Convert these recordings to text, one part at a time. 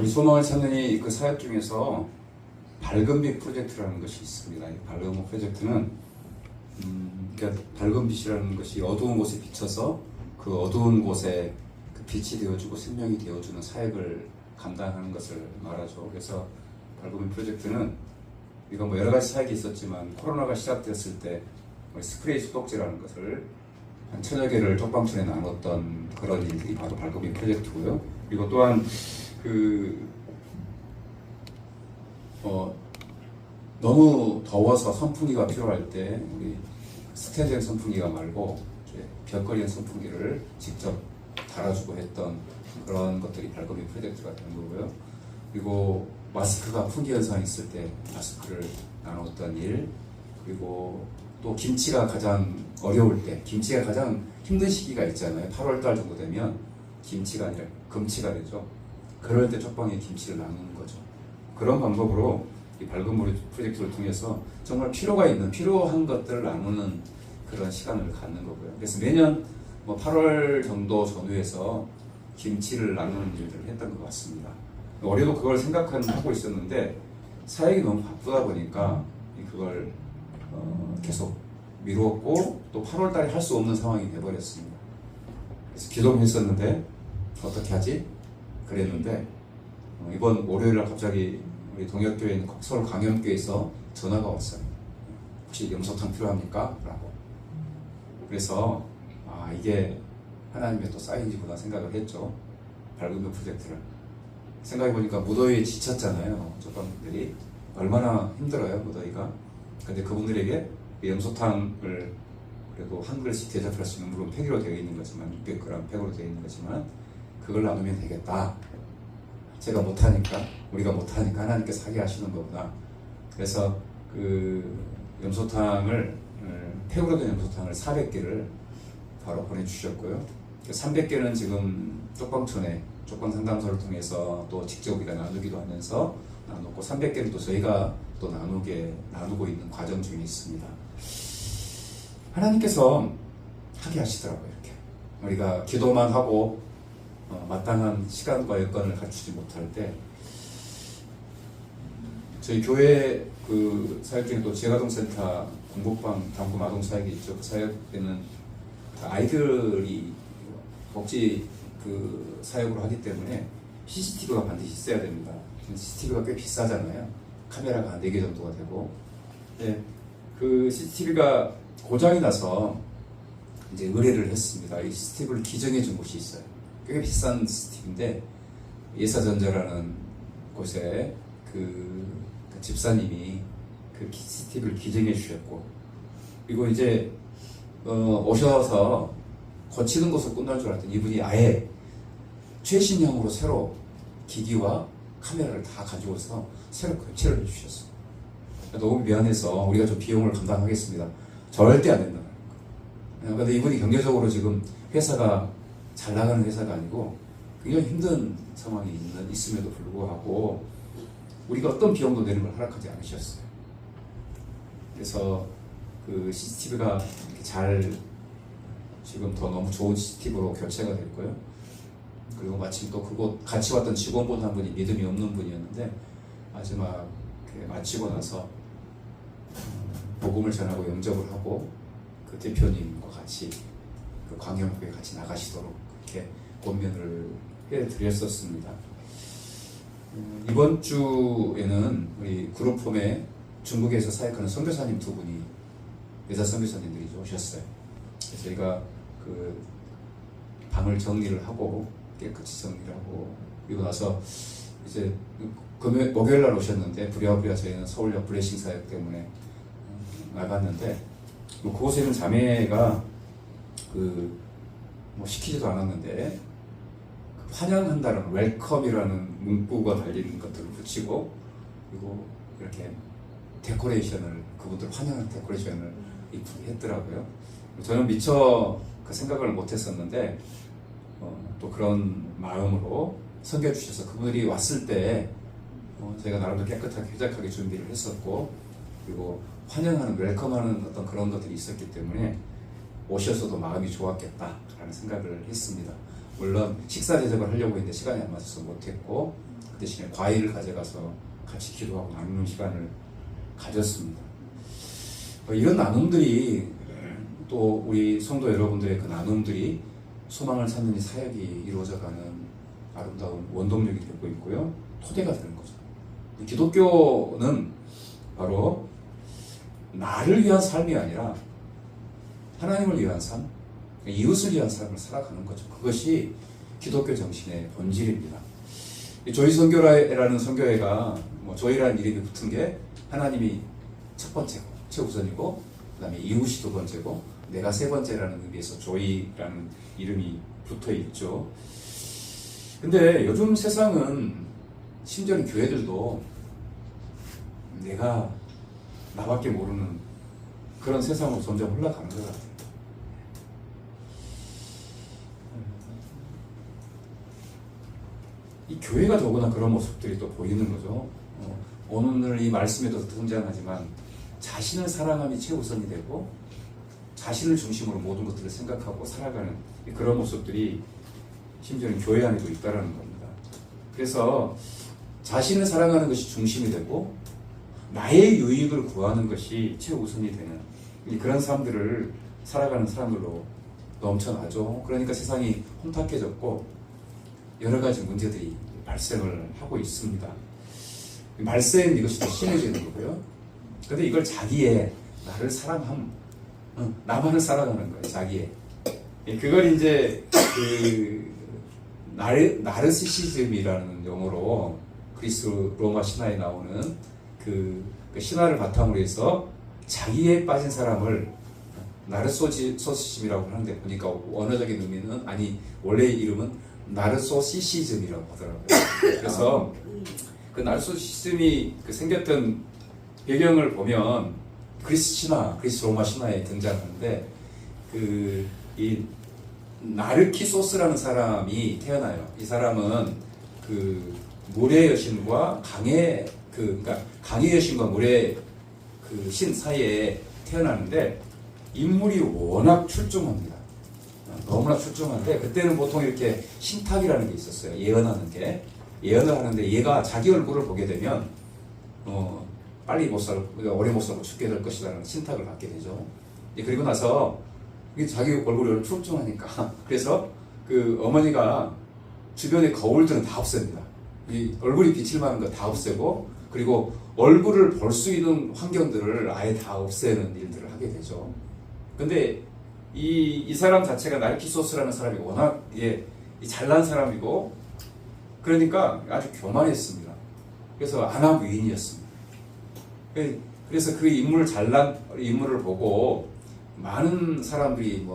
우리 소망을 찾는 이 그 사역 중에서 밝은빛 프로젝트라는 것이 있습니다. 이 밝은빛 프로젝트는 그러니까 밝은 빛이라는 것이 어두운 곳에 비춰서 그 어두운 곳에 그 빛이 되어주고 생명이 되어주는 사역을 감당하는 것을 말하죠. 그래서 밝은빛 프로젝트는 이건 뭐 여러 가지 사역이 있었지만 코로나가 시작됐을 때 스프레이 소독제라는 것을 한 1000여 개를 쪽방촌에 나눴던 그런 일들이 바로 밝은빛 프로젝트고요. 그리고 또한 너무 더워서 선풍기가 필요할 때 우리 스탠드형 선풍기가 말고 벽걸이형 선풍기를 직접 달아주고 했던 그런 것들이 밝은빛 프로젝트가 되는 거고요. 그리고 마스크가 품귀 현상이 있을 때 마스크를 나눴던 일, 그리고 또 김치가 가장 어려울 때, 김치가 가장 힘든 시기가 있잖아요. 8월달 정도 되면 김치가 아니라 금치가 되죠. 그럴 때 쪽방에 김치를 나누는 거죠. 그런 방법으로 이 밝은 프로젝트를 통해서 정말 필요한 것들을 나누는 그런 시간을 갖는 거고요. 그래서 매년 뭐 8월 정도 전후에서 김치를 나누는 일들을 했던 것 같습니다. 올해도 그걸 생각하고 있었는데 사역이 너무 바쁘다 보니까 그걸 계속 미루었고 또 8월 달에 할 수 없는 상황이 돼버렸습니다. 그래서 기도를 했었는데 어떻게 하지? 그랬는데 이번 월요일날 갑자기 우리 동역교회 있는 서울 강연교회에서 전화가 왔어요. 혹시 염소탕 필요합니까? 라고. 그래서 이게 하나님의 또 사인이구나 생각을 했죠. 밝은빛 프로젝트를. 생각해보니까 무더위에 지쳤잖아요. 저분들이 얼마나 힘들어요, 무더위가. 근데 그분들에게 염소탕을 그래도 한 그릇씩 대접할 수 있는, 물론 폐기로 되어 있는 거지만 600g 팩으로 되어 있는 거지만 그걸 나누면 되겠다. 제가 못하니까, 우리가 못하니까 하나님께서 하게 하시는 거구나. 그래서 그 염소탕을, 팩으로 된 염소탕을 400개를 바로 보내주셨고요. 300개는 지금 쪽방촌에 쪽방 상담소를 통해서 또 직접 우리가 나누기도 하면서 나누고, 300개를 또 저희가 또 나누고 있는 과정 중에 있습니다. 하나님께서 하게 하시더라고요. 이렇게 우리가 기도만 하고 마땅한 시간과 여건을 갖추지 못할 때, 저희 교회 그 사역 중에 또 지역아동센터 공복방 담금 아동 사역이 있죠. 그 사역에는 아이들이 복지 그 사역으로 하기 때문에 CCTV가 반드시 있어야 됩니다. CCTV가 꽤 비싸잖아요. 카메라가 4개 정도가 되고. 네, 그 CCTV가 고장이 나서 이제 의뢰를 했습니다. 이 CCTV를 기증해 준 곳이 있어요. 꽤 비싼 CCTV인데 예사전자라는 곳에 그 집사님이 그 CCTV를 기증해 주셨고, 그리고 이제 오셔서 고치는 것으로 끝날 줄 알았더니 이분이 아예 최신형으로 새로 기기와 카메라를 다 가지고서 새로 교체를 해주셨어요. 너무 미안해서 우리가 좀 비용을 감당하겠습니다. 절대 안 된다는 거예요. 그런데 이분이 경제적으로 지금 회사가 잘 나가는 회사가 아니고 굉장히 힘든 상황이 있음에도 불구하고 우리가 어떤 비용도 내는 걸 허락하지 않으셨어요. 그래서 그 CCTV가 잘 지금 더 너무 좋은 CCTV로 교체가 됐고요. 그리고 마침 또 그곳 같이 왔던 직원분 한 분이 믿음이 없는 분이었는데 마지막 마치고 나서 복음을 전하고 영접을 하고 그 대표님과 같이 그 광영교회 같이 나가시도록 그렇게 권면을 해드렸었습니다. 이번 주에는 우리 그룹홈에 중국에서 사역하는 선교사님 2분이 여자 선교사님들이 오셨어요. 그래서 저희가 그 방을 정리를 하고 깨끗이 정리를 하고, 그리고 나서 이제 목요일 날 오셨는데 부랴부랴 저희는 서울역 블레싱 사역 때문에 나갔는데 그곳에 있는 자매가 뭐 시키지도 않았는데 환영한다는 웰컴이라는 문구가 달린 것들을 붙이고, 그리고 이렇게 데코레이션을, 그분들 환영하는 데코레이션을 이쁘게 했더라고요. 저는 미처 그 생각을 못 했었는데 또 그런 마음으로 섬겨주셔서 그분들이 왔을 때 저희가 나름대로 깨끗하게 쾌적하게 준비를 했었고, 그리고 환영하는, 웰컴하는 어떤 그런 것들이 있었기 때문에 오셔서도 마음이 좋았겠다라는 생각을 했습니다. 물론 식사 대접을 하려고 했는데 시간이 안 맞아서 못했고, 그 대신에 과일을 가져가서 같이 기도하고 나누는 시간을 가졌습니다. 이런 나눔들이 또 우리 성도 여러분들의 그 나눔들이 소망을 찾는 이 사역이 이루어져가는 아름다운 원동력이 되고 있고요. 토대가 되는 거죠. 기독교는 바로 나를 위한 삶이 아니라 하나님을 위한 삶, 이웃을 위한 삶을 살아가는 거죠. 그것이 기독교 정신의 본질입니다. 조이 선교회라는 선교회가 조이라는 이름이 붙은 게 하나님이 첫 번째고 최우선이고 그 다음에 이웃이 두 번째고 내가 세 번째라는 의미에서 조이라는 이름이 붙어 있죠. 근데 요즘 세상은 심지어 교회들도 내가 나밖에 모르는 그런 세상으로 점점 흘러가는 것 같아요. 이 교회가 더구나 그런 모습들이 또 보이는 거죠. 오늘 이 말씀에도 등장하지만 자신을 사랑함이 최우선이 되고 자신을 중심으로 모든 것들을 생각하고 살아가는 그런 모습들이 심지어는 교회 안에도 있다는 겁니다. 그래서 자신을 사랑하는 것이 중심이 되고 나의 유익을 구하는 것이 최우선이 되는 그런 삶들을 살아가는 사람들로 넘쳐나죠. 그러니까 세상이 혼탁해졌고 여러 가지 문제들이 발생을 하고 있습니다. 말세는 이것이 더 심해지는 거고요. 그런데 이걸 자기의 나를 사랑함, 나만을 사랑하는 거예요. 자기의. 그걸 이제 그 나르시시즘이라는 용어로 그리스 로마 신화에 나오는 그 신화를 바탕으로 해서 자기에 빠진 사람을 나르소시즘이라고 하는데 보니까 원어적인 의미는 원래 이름은 나르소시시즘이라고 하더라고요. 그래서 그 나르소시즘이 생겼던 배경을 보면 그리스 로마 신화에 등장하는데 이 나르키소스라는 사람이 태어나요. 이 사람은 그 물의 여신과 그러니까 강의 여신과 물의 그 신 사이에 태어나는데 인물이 워낙 출중합니다. 너무나 출중한데 그때는 보통 이렇게 신탁이라는 게 있었어요. 예언을 하는데 얘가 자기 얼굴을 보게 되면 빨리 못 살고 오래 못 살고 죽게 될 것이라는 신탁을 받게 되죠. 그리고 나서 자기 얼굴이 출중하니까 그래서 그 어머니가 주변의 거울들은 다 없앱니다. 이 얼굴이 비칠 만한 거 다 없애고 그리고 얼굴을 볼 수 있는 환경들을 아예 다 없애는 일들을 하게 되죠. 근데 이 사람 자체가 나르키소스라는 사람이 워낙 잘난 사람이고 그러니까 아주 교만했습니다. 그래서 아나무인이었습니다. 그래서 그 잘난 인물을 보고 많은 사람들이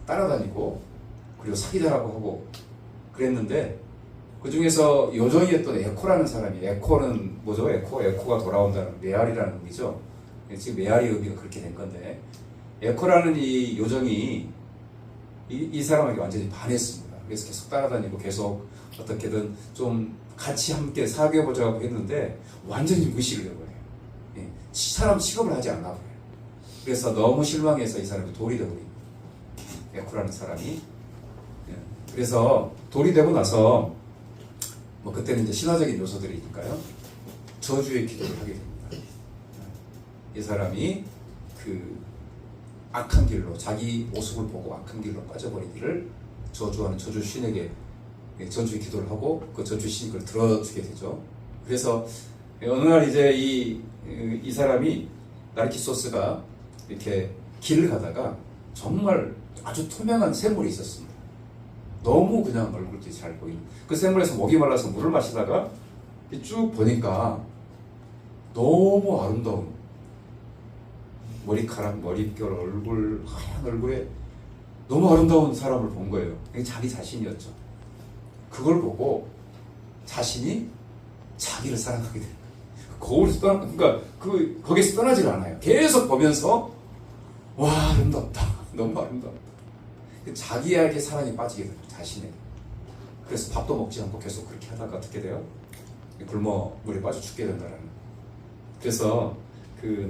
따라다니고 그리고 사귀자라고 하고 그랬는데 그 중에서 요정이었던 에코라는 사람이 에코는 뭐죠? 에코가 돌아온다는 메아리라는 의미죠. 지금 메아리 의미가 그렇게 된 건데 에코라는 이 요정이 이 사람에게 완전히 반했습니다. 그래서 계속 따라다니고 계속 어떻게든 좀 같이 함께 사귀어보자고 했는데 완전히 무시를 해버려요. 사람 취급을 하지 않나 봐요. 그래서 너무 실망해서 이 사람이 돌이 되버립니다. 에코라는 사람이. 그래서 돌이 되고 나서 그때는 이제 신화적인 요소들이니까요. 저주의 기도를 하게 됩니다. 이 사람이 그 악한 길로 자기 모습을 보고 악한 길로 빠져버리기를 저주하는 저주 신에게 저주의 기도를 하고 그 저주 신이 그걸 들어주게 되죠. 그래서 어느 날 이제 이 사람이 나르키소스가 이렇게 길을 가다가 정말 아주 투명한 샘물이 있었습니다. 너무 그냥 얼굴이 잘 보이는 그 샘물에서 목이 말라서 물을 마시다가 쭉 보니까 너무 아름다운 머리카락, 머릿결, 얼굴, 하얀 얼굴에 너무 아름다운 사람을 본 거예요. 이게 자기 자신이었죠. 그걸 보고 자신이 자기를 사랑하게 되는 거예요. 거울에서 거기서 떠나질 않아요. 계속 보면서 와 아름답다, 너무 아름답다. 자기에게 사랑이 빠지게 돼요. 자신에게. 그래서 밥도 먹지 않고 계속 그렇게 하다가 어떻게 돼요? 굶어 물에 빠져 죽게 된다라는. 그래서 그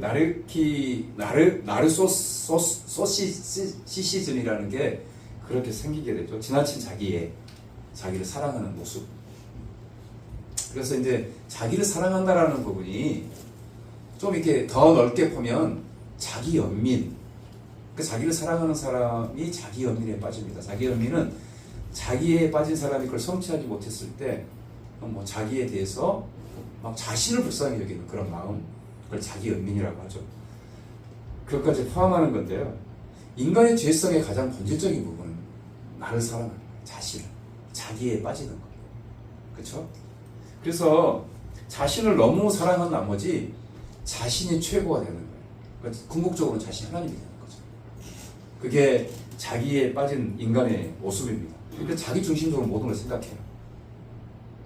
나르소시즘이라는 게 그렇게 생기게 되죠. 지나친 자기를 사랑하는 모습. 그래서 이제 자기를 사랑한다라는 부분이 좀 이렇게 더 넓게 보면 자기 연민. 그 자기를 사랑하는 사람이 자기 연민에 빠집니다. 자기 연민은 자기에 빠진 사람이 그걸 성취하지 못했을 때 뭐 자기에 대해서 막 자신을 불쌍히 여기는 그런 마음, 그걸 자기 연민이라고 하죠. 그것까지 포함하는 건데요. 인간의 죄성의 가장 본질적인 부분은 나를 사랑하는 거예요. 자신을, 자기에 빠지는 거예요. 그렇죠? 그래서 자신을 너무 사랑한 나머지 자신이 최고가 되는 거예요. 그러니까 궁극적으로 자신이 하나님이 되는 거죠. 그게 자기에 빠진 인간의 모습입니다. 그러니까 자기 중심적으로 모든 걸 생각해요.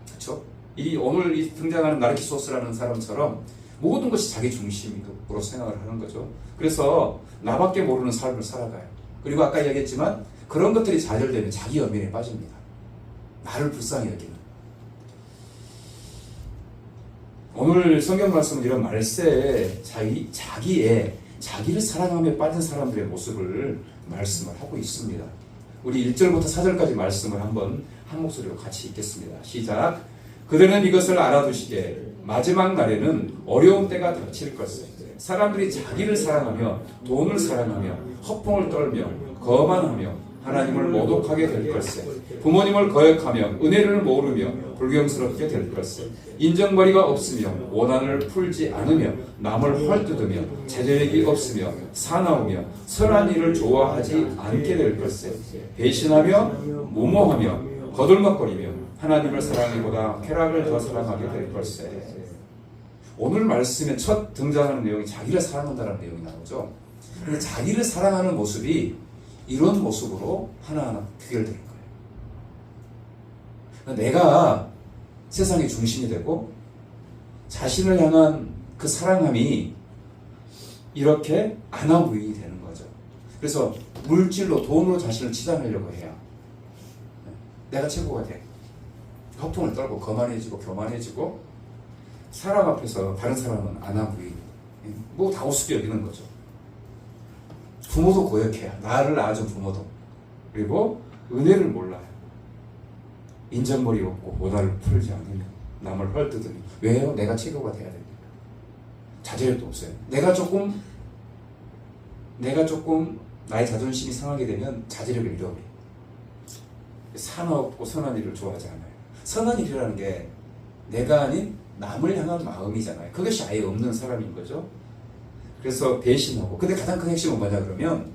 그렇죠? 이 오늘 이 등장하는 나르키소스라는 사람처럼 모든 것이 자기 중심으로 생각을 하는 거죠. 그래서 나밖에 모르는 삶을 살아가요. 그리고 아까 이야기했지만 그런 것들이 좌절되면 자기 연민에 빠집니다. 나를 불쌍히 여기는. 오늘 성경 말씀은 이런 말세에 자기를 사랑하며 빠진 사람들의 모습을 말씀을 하고 있습니다. 우리 1절부터 4절까지 말씀을 한번 한 목소리로 같이 읽겠습니다. 시작. 그들은 이것을 알아두시되 마지막 날에는 어려운 때가 닥칠 것을 사람들이 자기를 사랑하며 돈을 사랑하며 허풍을 떨며 거만하며 하나님을 모독하게 될 것에 부모님을 거역하며 은혜를 모르며 불경스럽게 될 것에 인정머리가 없으며 원한을 풀지 않으며 남을 헐뜯으며 자제력이 없으며 사나우며 선한 일을 좋아하지 않게 될 것에 배신하며 무모하며 거들먹거리며 하나님을 사랑하기보다 쾌락을 더 사랑하게 될 것에. 오늘 말씀에 첫 등장하는 내용이 자기를 사랑한다는 내용이 나오죠. 근데 자기를 사랑하는 모습이 이런 모습으로 하나하나 귀결되는 거예요. 내가 세상의 중심이 되고 자신을 향한 그 사랑함이 이렇게 안아부인이 되는 거죠. 그래서 물질로 돈으로 자신을 치닫으려고 해야 내가 최고가 돼. 허풍을 떨고 거만해지고 교만해지고 사람 앞에서 다른 사람은 안아부인 뭐 다 우습게 여기는 거죠. 부모도 고역해요. 나를 낳아준 부모도. 그리고 은혜를 몰라요. 인정머리 없고 원한을 풀지 않으며 남을 헐뜯으며. 왜요? 내가 최고가 돼야 됩니까? 자제력도 없어요. 내가 조금 나의 자존심이 상하게 되면 자제력을 잃어버려요. 사나웠고 선한 일을 좋아하지 않아요. 선한 일이라는 게 내가 아닌 남을 향한 마음이잖아요. 그것이 아예 없는 사람인 거죠. 그래서 배신하고. 근데 가장 큰 핵심은 뭐냐 그러면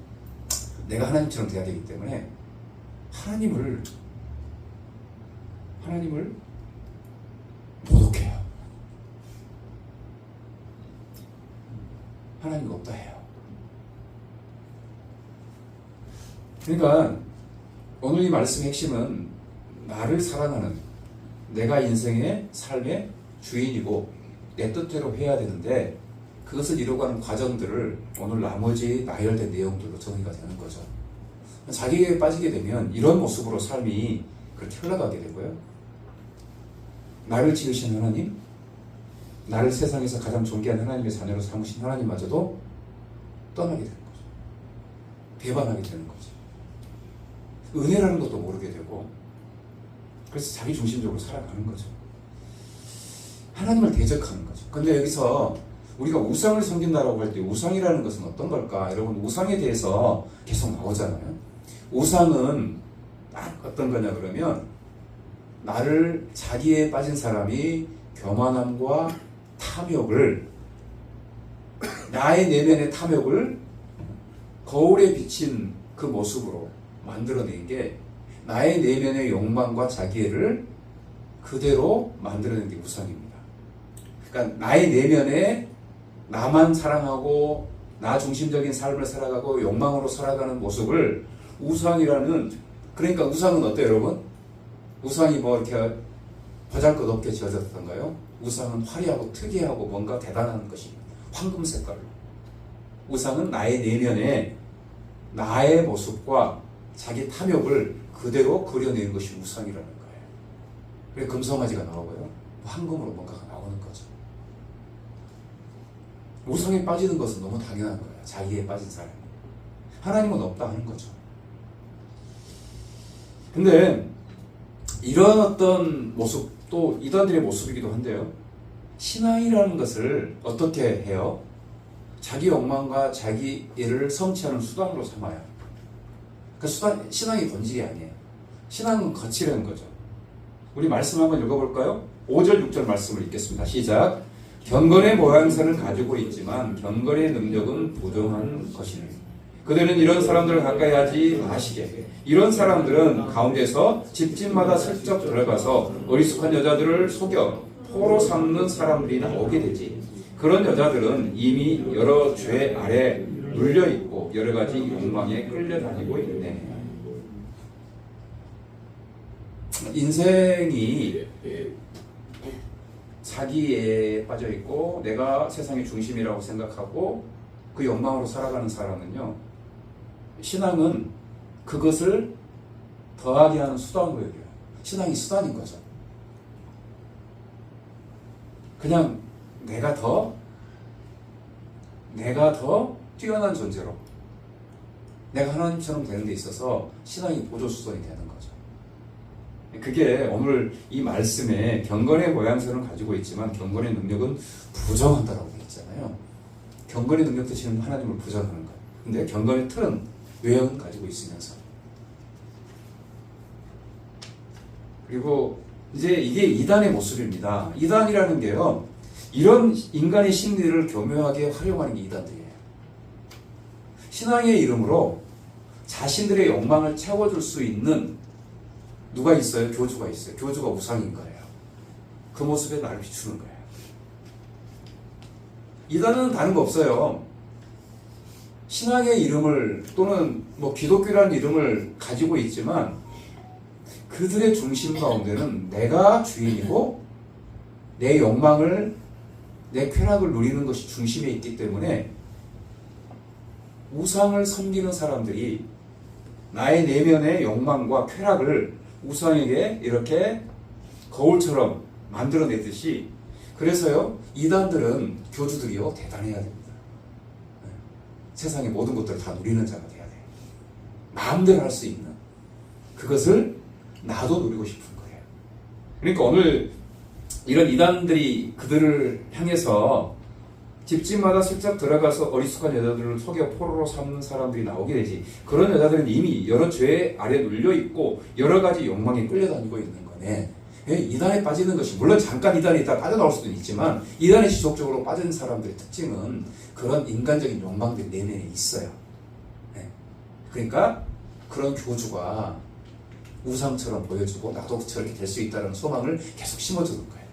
내가 하나님처럼 돼야 되기 때문에 하나님을 모독해요. 하나님이 없다 해요. 그러니까 오늘 이 말씀의 핵심은 나를 사랑하는 내가 인생의 삶의 주인이고 내 뜻대로 해야 되는데 그것을 이루어가는 과정들을 오늘 나머지 나열된 내용들로 정의가 되는 거죠. 자기에게 빠지게 되면 이런 모습으로 삶이 그렇게 흘러가게 되고요. 나를 지으신 하나님, 나를 세상에서 가장 존귀한 하나님의 자녀로 삼으신 하나님마저도 떠나게 되는 거죠. 배반하게 되는 거죠. 은혜라는 것도 모르게 되고 그래서 자기 중심적으로 살아가는 거죠. 하나님을 대적하는 거죠. 근데 여기서 우리가 우상을 섬긴다라고 할 때 우상이라는 것은 어떤 걸까? 여러분 우상에 대해서 계속 나오잖아요. 우상은 딱 어떤 거냐 그러면 나를 자기에 빠진 사람이 교만함과 탐욕을 나의 내면의 탐욕을 거울에 비친 그 모습으로 만들어낸 게 나의 내면의 욕망과 자기애를 그대로 만들어낸 게 우상입니다. 그러니까 나의 내면에 나만 사랑하고 나 중심적인 삶을 살아가고 욕망으로 살아가는 모습을 우상이라는. 그러니까 우상은 어때요 여러분? 우상이 뭐 이렇게 보잘것없게 지어졌던가요? 우상은 화려하고 특이하고 뭔가 대단한 것입니다. 황금 색깔로. 우상은 나의 내면에 나의 모습과 자기 탐욕을 그대로 그려낸 것이 우상이라는 거예요. 그래서 금송아지가 나오고요. 황금으로 뭔가가 나오는 거죠. 우상에 빠지는 것은 너무 당연한 거예요. 자기에 빠진 사람. 하나님은 없다 하는 거죠. 근데 이런 어떤 모습, 또 이단들의 모습이기도 한데요. 신앙이라는 것을 어떻게 해요? 자기 욕망과 자기 일을 성취하는 수단으로 삼아요. 그 신앙이 본질이 아니에요. 신앙은 거치려는 거죠. 우리 말씀 한번 읽어볼까요? 5절 6절 말씀을 읽겠습니다. 시작. 경건의 모양새는 가지고 있지만 경건의 능력은 부정한 것이니 그들은 이런 사람들을 가까이 하지 마시게. 이런 사람들은 가운데서 집집마다 슬쩍 들어가서 어리숙한 여자들을 속여 포로 삼는 사람들이 나오게 되지. 그런 여자들은 이미 여러 죄 아래 눌려있고 여러 가지 욕망에 끌려다니고 있네. 인생이 자기에 빠져있고 내가 세상의 중심이라고 생각하고 그 욕망으로 살아가는 사람은요, 신앙은 그것을 더하게 하는 수단으로 여겨요. 신앙이 수단인 거죠. 그냥 내가 더 뛰어난 존재로 내가 하나님처럼 되는 데 있어서 신앙이 보조수단이 되는 거죠. 그게 오늘 이 말씀에 경건의 모양새는 가지고 있지만 경건의 능력은 부정한다라고 했잖아요. 경건의 능력 대신에 하나님을 부정하는 거예요. 근데 경건의 틀은 외형은 가지고 있으면서, 그리고 이제 이게 이단의 모습입니다. 이단이라는 게요, 이런 인간의 심리를 교묘하게 활용하는 게 이단들이에요. 신앙의 이름으로 자신들의 욕망을 채워줄 수 있는 누가 있어요? 교주가 있어요. 교주가 우상인 거예요. 그 모습에 나를 비추는 거예요. 이단은 다른 거 없어요. 신앙의 이름을 또는 기독교라는 이름을 가지고 있지만 그들의 중심 가운데는 내가 주인이고 내 욕망을, 내 쾌락을 누리는 것이 중심에 있기 때문에 우상을 섬기는 사람들이 나의 내면의 욕망과 쾌락을 우상에게 이렇게 거울처럼 만들어내듯이, 그래서요, 이단들은 교주들이요, 대단해야 됩니다. 세상의 모든 것들을 다 누리는 자가 돼야 돼요. 마음대로 할 수 있는 그것을 나도 누리고 싶은 거예요. 그러니까 오늘 이런 이단들이 그들을 향해서 집집마다 슬쩍 들어가서 어리숙한 여자들을 속여 포로로 삼는 사람들이 나오게 되지. 그런 여자들은 이미 여러 죄 아래 눌려있고 여러 가지 욕망에 끌려다니고 있는 거네. 이단에 빠지는 것이, 물론 잠깐 이단에 있다 빠져나올 수도 있지만 이단에 지속적으로 빠진 사람들의 특징은 그런 인간적인 욕망들이 내면에 있어요. 그러니까 그런 교주가 우상처럼 보여주고 나도 저렇게 될 수 있다는 소망을 계속 심어주는 거예요.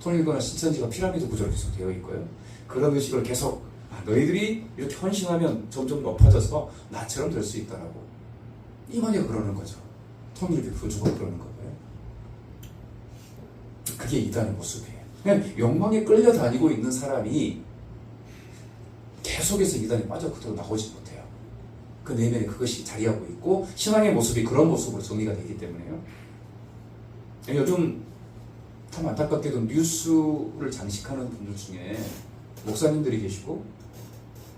통일교나 신천지가 피라미드 구조로 계속 되어 있고요. 그런 의식을 계속, 너희들이 이렇게 헌신하면 점점 높아져서 나처럼 될 수 있다라고 이만희가 그러는 거죠. 통일교 교주가 그러는 거고요. 그게 이단의 모습이에요. 그냥 욕망에 끌려다니고 있는 사람이 계속해서 이단에 빠져 그대로 나오지 못해요. 그 내면에 그것이 자리하고 있고 신앙의 모습이 그런 모습으로 정리가 되기 때문에요. 요즘 참 안타깝게도 뉴스를 장식하는 분들 중에 목사님들이 계시고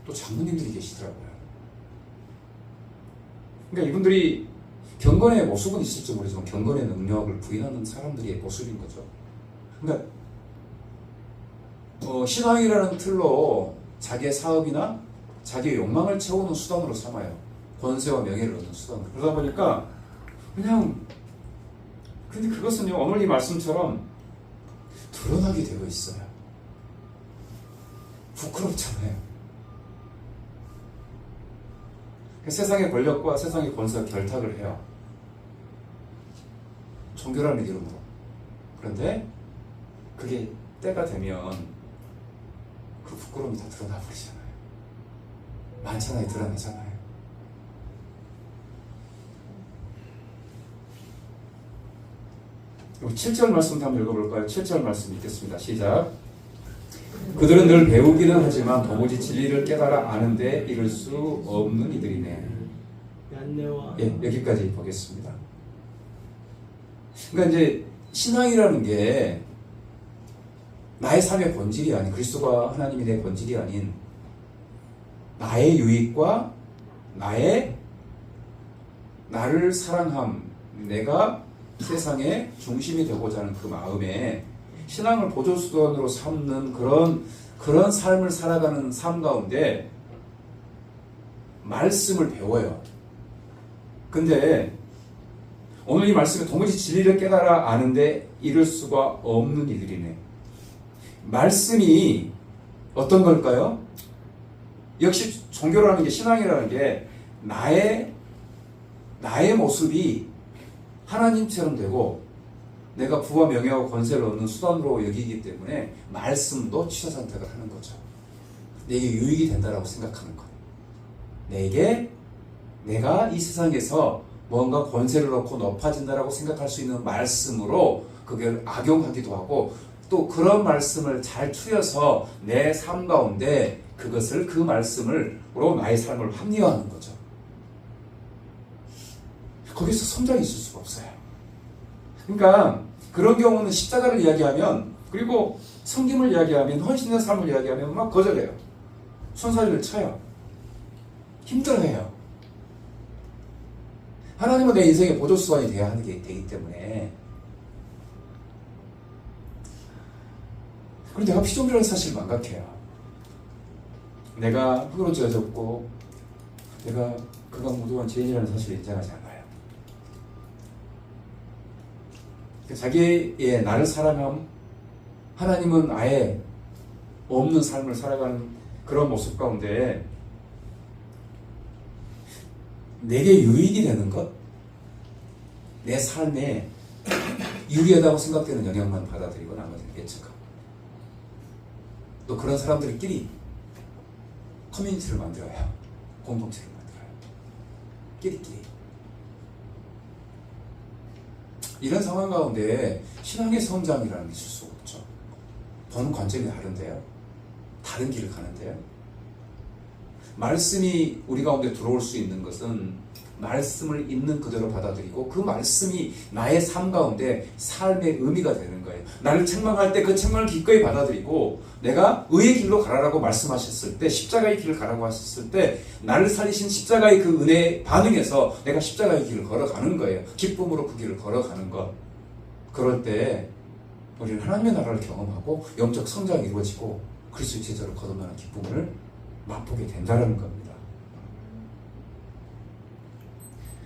또 장로님들이 계시더라고요. 그러니까 이분들이 경건의 모습은 있을지 모르지만 경건의 능력을 부인하는 사람들의 모습인 거죠. 그러니까 신앙이라는 틀로 자기의 사업이나 자기의 욕망을 채우는 수단으로 삼아요. 권세와 명예를 얻는 수단으로. 그러다 보니까 근데 그것은요, 오늘 이 말씀처럼 드러나게 되어 있어요. 부끄럽잖아요. 세상의 권력과 세상의 권세와 결탁을 해요. 종교라는 이름으로. 그런데 그게 때가 되면 그 부끄러움이 다 드러나 버리잖아요. 만천하에 드러나잖아요. 그리고 7절 말씀 한번 읽어볼까요? 7절 말씀 읽겠습니다. 시작. 그들은 늘 배우기는 하지만 도무지 진리를 깨달아 아는데 이를 수 없는 이들이네. 여기까지 보겠습니다. 그러니까 이제 신앙이라는 게 나의 삶의 본질이 아닌, 그리스도가 하나님이 내 본질이 아닌 나의 유익과 나를 사랑함, 내가 세상의 중심이 되고자 하는 그 마음에 신앙을 보조수단으로 삼는 그런 삶을 살아가는 삶 가운데 말씀을 배워요. 근데 오늘 이 말씀에 도무지 진리를 깨달아 아는데 이룰 수가 없는 이들이네. 말씀이 어떤 걸까요? 역시 종교라는 게, 신앙이라는 게 나의 모습이 하나님처럼 되고 내가 부와 명예와 권세를 얻는 수단으로 여기기 때문에 말씀도 취사 선택을 하는 거죠. 내게 유익이 된다라고 생각하는 것. 내가 이 세상에서 뭔가 권세를 얻고 높아진다라고 생각할 수 있는 말씀으로 그걸 악용하기도 하고, 또 그런 말씀을 잘 추려서 내 삶 가운데 그것을, 그 말씀으로 나의 삶을 합리화하는 거죠. 거기서 성장이 있을 수가 없어요. 그러니까 그런 경우는 십자가를 이야기하면, 그리고 섬김을 이야기하면, 헌신의 삶을 이야기하면 막 거절해요. 손사래를 쳐요. 힘들어해요. 하나님은 내 인생의 보조수단이 되어야 하는 게 되기 때문에. 그런데 내가 피조물이라는 사실을 망각해요. 내가 흙으로 지어졌고 내가 그가 무도한 죄인이라는 사실을 인정하지 않아요. 자기의 나를 사랑함, 하나님은 아예 없는 삶을 살아가는 그런 모습 가운데 내게 유익이 되는 것, 내 삶에 유리하다고 생각되는 영향만 받아들이고 나머지는 예측하고, 또 그런 사람들끼리 커뮤니티를 만들어요. 공동체를 만들어요. 끼리끼리. 이런 상황 가운데 신앙의 성장이라는 게 있을 수가 없죠. 보는 관점이 다른데요. 다른 길을 가는데요. 말씀이 우리 가운데 들어올 수 있는 것은 말씀을 있는 그대로 받아들이고 그 말씀이 나의 삶 가운데 삶의 의미가 되는 거예요. 나를 책망할 때 그 책망을 기꺼이 받아들이고, 내가 의의 길로 가라라고 말씀하셨을 때, 십자가의 길을 가라고 하셨을 때 나를 살리신 십자가의 그 은혜에 반응해서 내가 십자가의 길을 걸어가는 거예요. 기쁨으로 그 길을 걸어가는 것. 그럴 때 우리는 하나님의 나라를 경험하고 영적 성장이 이루어지고 그리스도의 제자로 거듭나는 기쁨을 맛보게 된다는 겁니다.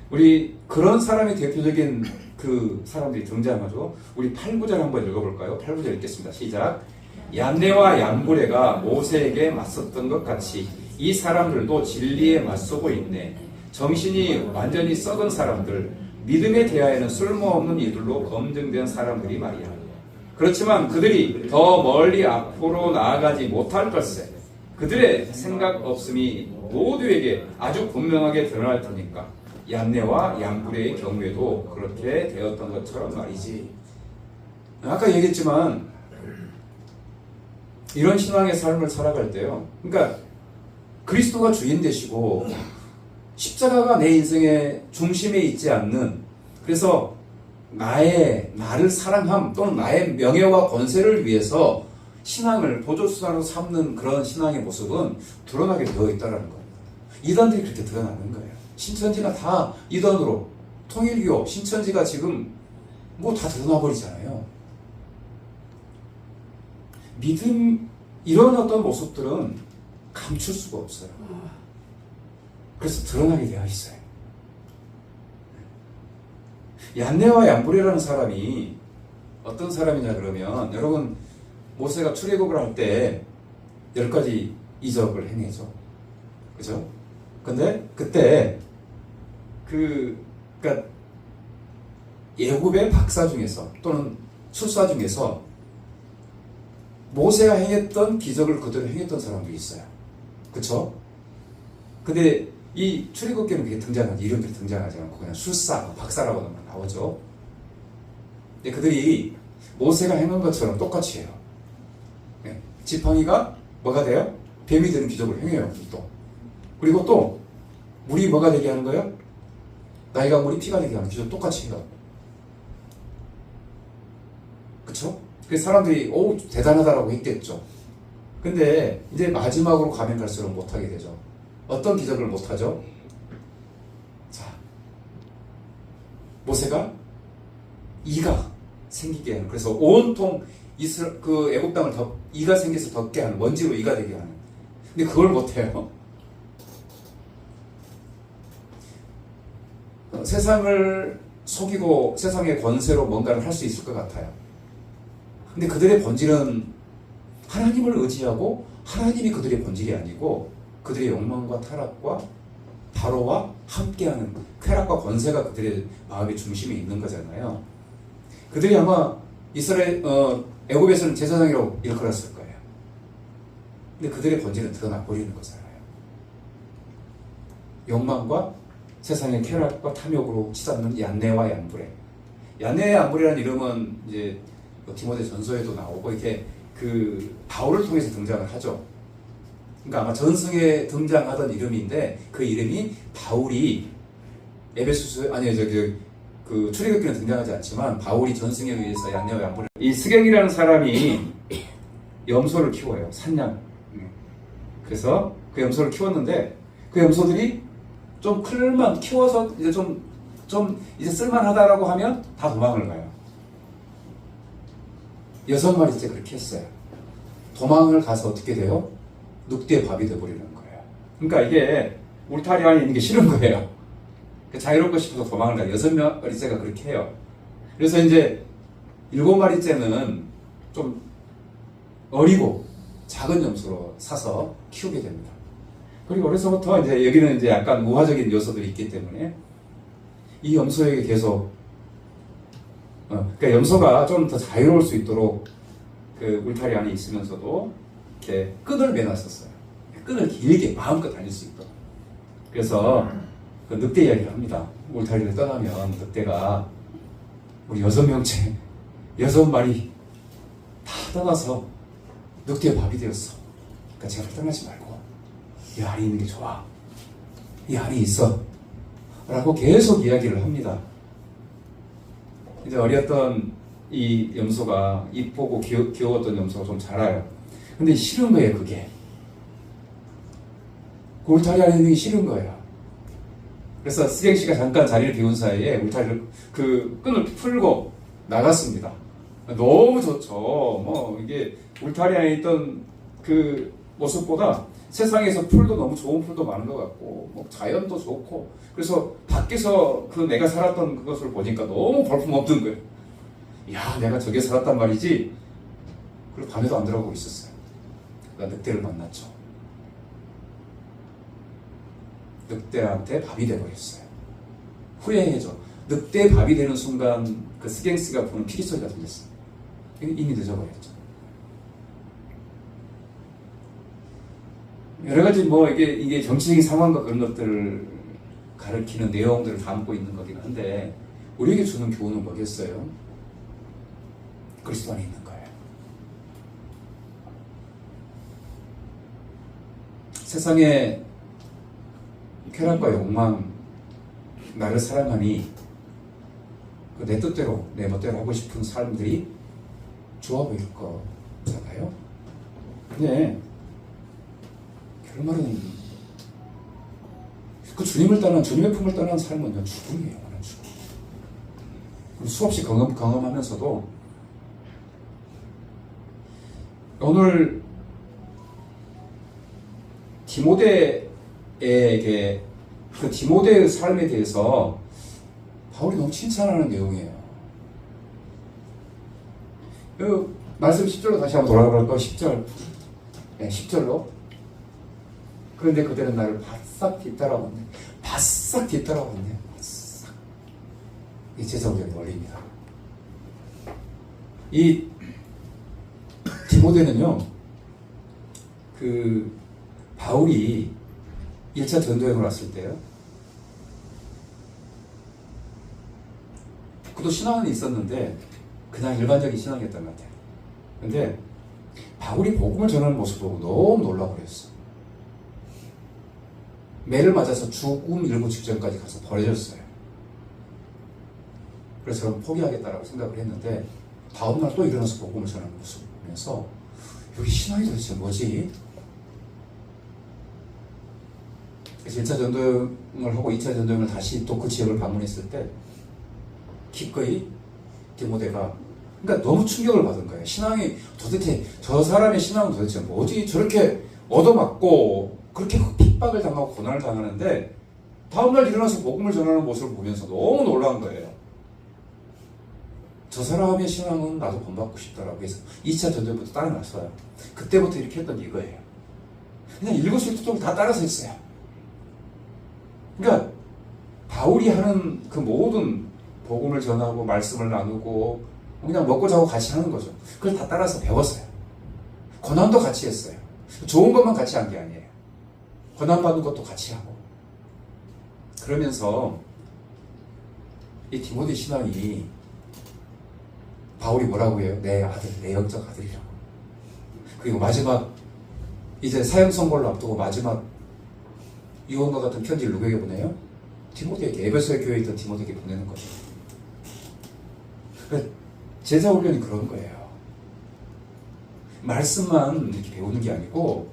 우리 그런 사람의 대표적인 그 사람들이 등장하죠. 우리 8, 9절 한번 읽어볼까요? 8, 9절 읽겠습니다. 시작. 얀네와 얀브레가 모세에게 맞섰던 것 같이 이 사람들도 진리에 맞서고 있네. 정신이 완전히 썩은 사람들, 믿음에 대하여는 쓸모없는 이들로 검증된 사람들이 말이야. 그렇지만 그들이 더 멀리 앞으로 나아가지 못할 것에 그들의 생각 없음이 모두에게 아주 분명하게 드러날 테니까. 얀네와 얀브레의 경우에도 그렇게 되었던 것처럼 말이지. 아까 얘기했지만 이런 신앙의 삶을 살아갈 때요, 그러니까 그리스도가 주인 되시고 십자가가 내 인생의 중심에 있지 않는, 그래서 나를 사랑함 또는 나의 명예와 권세를 위해서 신앙을 보조수단으로 삼는 그런 신앙의 모습은 드러나게 되어 있다는 겁니다. 이단들이 그렇게 드러나는 거예요. 신천지가 다 이단으로, 통일교, 신천지가 지금 뭐 다 드러나 버리잖아요. 믿음, 이런 어떤 모습들은 감출 수가 없어요. 그래서 드러나게 되어 있어요. 얀네와 얀브레라는 사람이 어떤 사람이냐 그러면, 여러분 모세가 출애굽을 할 때 10가지 이적을 행해죠. 그죠? 근데 그때 그러니까 애굽의 박사 중에서 또는 술사 중에서 모세가 행했던 기적을 그대로 행했던 사람도 있어요. 그쵸? 근데 이 출애굽기는 그게 등장하지, 이름들이 등장하지 않고 그냥 술사, 박사라고 나오죠. 근데 그들이 모세가 행한 것처럼 똑같이 해요. 네. 지팡이가 뭐가 돼요? 뱀이 되는 기적을 행해요. 또. 그리고 또 물이 뭐가 되게 하는 거예요? 나이가 물이 피가 되게 하는 기적 똑같이 해요. 그쵸? 그래서 사람들이 오 대단하다라고 했겠죠. 근데 이제 마지막으로 가면 갈수록 못하게 되죠. 어떤 기적을 못하죠? 자, 모세가 이가 생기게 하는, 그래서 온통 그 애굽 땅을 이가 생겨서 덮게 하는, 먼지로 이가 되게 하는. 근데 그걸 못해요. 세상을 속이고 세상의 권세로 뭔가를 할 수 있을 것 같아요. 근데 그들의 본질은 하나님을 의지하고 하나님이 그들의 본질이 아니고 그들의 욕망과 타락과 바로와 함께하는 쾌락과 권세가 그들의 마음의 중심에 있는 거잖아요. 그들이 아마 애굽에서는 제사장이라고 일컬었을 거예요. 근데 그들의 본질은 드러나 버리는 거잖아요. 욕망과 세상의 쾌락과 탐욕으로 치닫는 얀네와 얀브레. 얀네와 얀브레라는 이름은 이제 디모데 전서에도 나오고 이렇게 그 바울을 통해서 등장을 하죠. 그러니까 아마 전승에 등장하던 이름인데 그 이름이 바울이 그 출애굽기는 등장하지 않지만 바울이 전승에 의해서 얀네와 얀브레. 이 스갱이라는 사람이 염소를 키워요. 산양. 그래서 그 염소를 키웠는데 그 염소들이 좀 클만 키워서 이제 좀 이제 쓸만하다라고 하면 다 도망을 가요. 6마리째 그렇게 했어요. 도망을 가서 어떻게 돼요? 늑대의 밥이 돼버리는 거예요. 그러니까 이게 울타리 안에 있는 게 싫은 거예요. 자유롭고 싶어서 도망을 가요. 6마리째가 그렇게 해요. 그래서 이제 7마리째는 좀 어리고 작은 염소로 사서 키우게 됩니다. 그리고 어려서부터 이제 여기는 이제 약간 우화적인 요소들이 있기 때문에 이 염소에게 계속 그러니까 염소가 좀 더 자유로울 수 있도록 그 울타리 안에 있으면서도 이렇게 끈을 매놨었어요. 끈을 길게 마음껏 달릴 수 있도록. 그래서 그 늑대 이야기를 합니다. 울타리를 떠나면 늑대가 우리 6명째 6마리 다 떠나서 늑대의 밥이 되었어. 그러니까 제발 떠나지 말고 이 알이 있는 게 좋아. 이 알이 있어. 라고 계속 이야기를 합니다. 이제 어렸던 이 염소가 이쁘고 귀여웠던 염소가 좀 자라요. 근데 싫은 거예요, 그게. 그 울타리 안에 있는 게 싫은 거예요. 그래서 스갱 씨가 잠깐 자리를 비운 사이에 울타리를 그 끈을 풀고 나갔습니다. 너무 좋죠. 뭐 이게 울타리 안에 있던 그 모습보다 세상에서 풀도 너무 좋은 풀도 많은 것 같고 뭐 자연도 좋고 그래서 밖에서 그 내가 살았던 그것을 보니까 너무 볼품없는 거예요. 야, 내가 저기에 살았단 말이지. 그리고 밤에도 안 들어가고 있었어요. 그러니까 늑대를 만났죠. 늑대한테 밥이 돼버렸어요. 후회해죠. 늑대 밥이 되는 순간 그 스갱스가 부는 피리 소리가 들렸어요. 이미 늦어버렸죠. 여러 가지 뭐 이게 정치적인 상황과 그런 것들을 가르치는 내용들을 담고 있는 거긴 한데 우리에게 주는 교훈은 뭐겠어요? 그리스도 안에 있는 거예요. 세상의 쾌락과 욕망, 나를 사랑하니 내 뜻대로 내 멋대로 하고 싶은 사람들이 좋아 보일 거잖아요. 근데 결말은 그 주님을 떠난 주님의 품을 떠난 삶은요 죽음이에요. 죽음. 수없이 경험하면서도 오늘 디모데에게 그 디모데의 삶에 대해서 바울이 너무 칭찬하는 내용이에요. 그 말씀 10절로 다시 한번 돌아가볼까요? 10절. 네, 10절로. 그런데 그들은 나를 바싹 뒤따라왔네. 바싹 뒤따라왔네. 바싹. 이 제사적인 원리입니다. 이 디모데는요, 그 바울이 1차 전도여행을 왔을 때요, 그도 신앙은 있었는데 그냥 일반적인 신앙이었던 것 같아요. 근데 바울이 복음을 전하는 모습 보고 너무 놀라버렸어. 매를 맞아서 죽음 일부 직전까지 가서 버려졌어요. 그래서 저는 포기하겠다라고 생각을 했는데 다음날 또 일어나서 복음을 전하는 모습을 보면서 여기 신앙이 도대체 뭐지? 그래서 1차 전도여행을 하고 2차 전도여행을 다시 또 그 지역을 방문했을 때 기꺼이 디모데가. 그러니까 너무 충격을 받은 거예요. 신앙이 도대체, 저 사람의 신앙은 도대체 뭐지? 저렇게 얻어맞고 그렇게 핍박을 당하고 고난을 당하는데 다음날 일어나서 복음을 전하는 모습을 보면서 너무 놀라운 거예요. 저 사람의 신앙은 나도 본받고 싶다라고 해서 2차 전쟁부터 따라놨어요. 그때부터 이렇게 했던 이거예요. 그냥 일거수일투족을 다 따라서 했어요. 그러니까 바울이 하는 그 모든 복음을 전하고 말씀을 나누고 그냥 먹고 자고 같이 하는 거죠. 그걸 다 따라서 배웠어요. 고난도 같이 했어요. 좋은 것만 같이 한 게 아니에요. 고난 받는 것도 같이 하고. 그러면서 이 디모데 신앙이 바울이 뭐라고 해요? 내 아들, 내 영적 아들이라고. 그리고 마지막 이제 사형 선고를 앞두고 마지막 유언과 같은 편지를 누구에게 보내요? 디모데에게, 에베소의 교회에 있던 디모데에게 보내는 거죠. 그러니까 제자 훈련이 그런 거예요. 말씀만 이렇게 배우는 게 아니고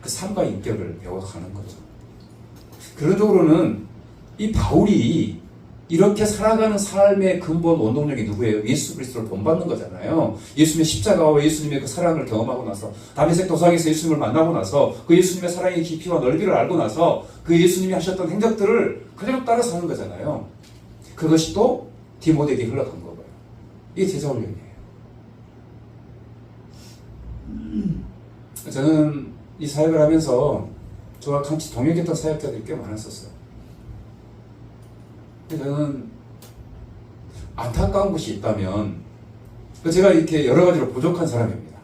그 삶과 인격을 배워가는 거죠. 그런적으로는 이 바울이 이렇게 살아가는 삶의 근본 원동력이 누구예요? 예수 그리스도를 본받는 거잖아요. 예수님의 십자가와 예수님의 그 사랑을 경험하고 나서 다메섹 도상에서 예수님을 만나고 나서 그 예수님의 사랑의 깊이와 넓이를 알고 나서 그 예수님이 하셨던 행적들을 그대로 따라 사는 거잖아요. 그것이 또 디모데에게 흘러간 거고요. 이게 제자 훈련이에요. 저는 이 사역을 하면서 저와 같이 동역했던 사역자들이 꽤 많았었어요. 저는 안타까운 것이 있다면 제가 이렇게 여러 가지로 부족한 사람입니다.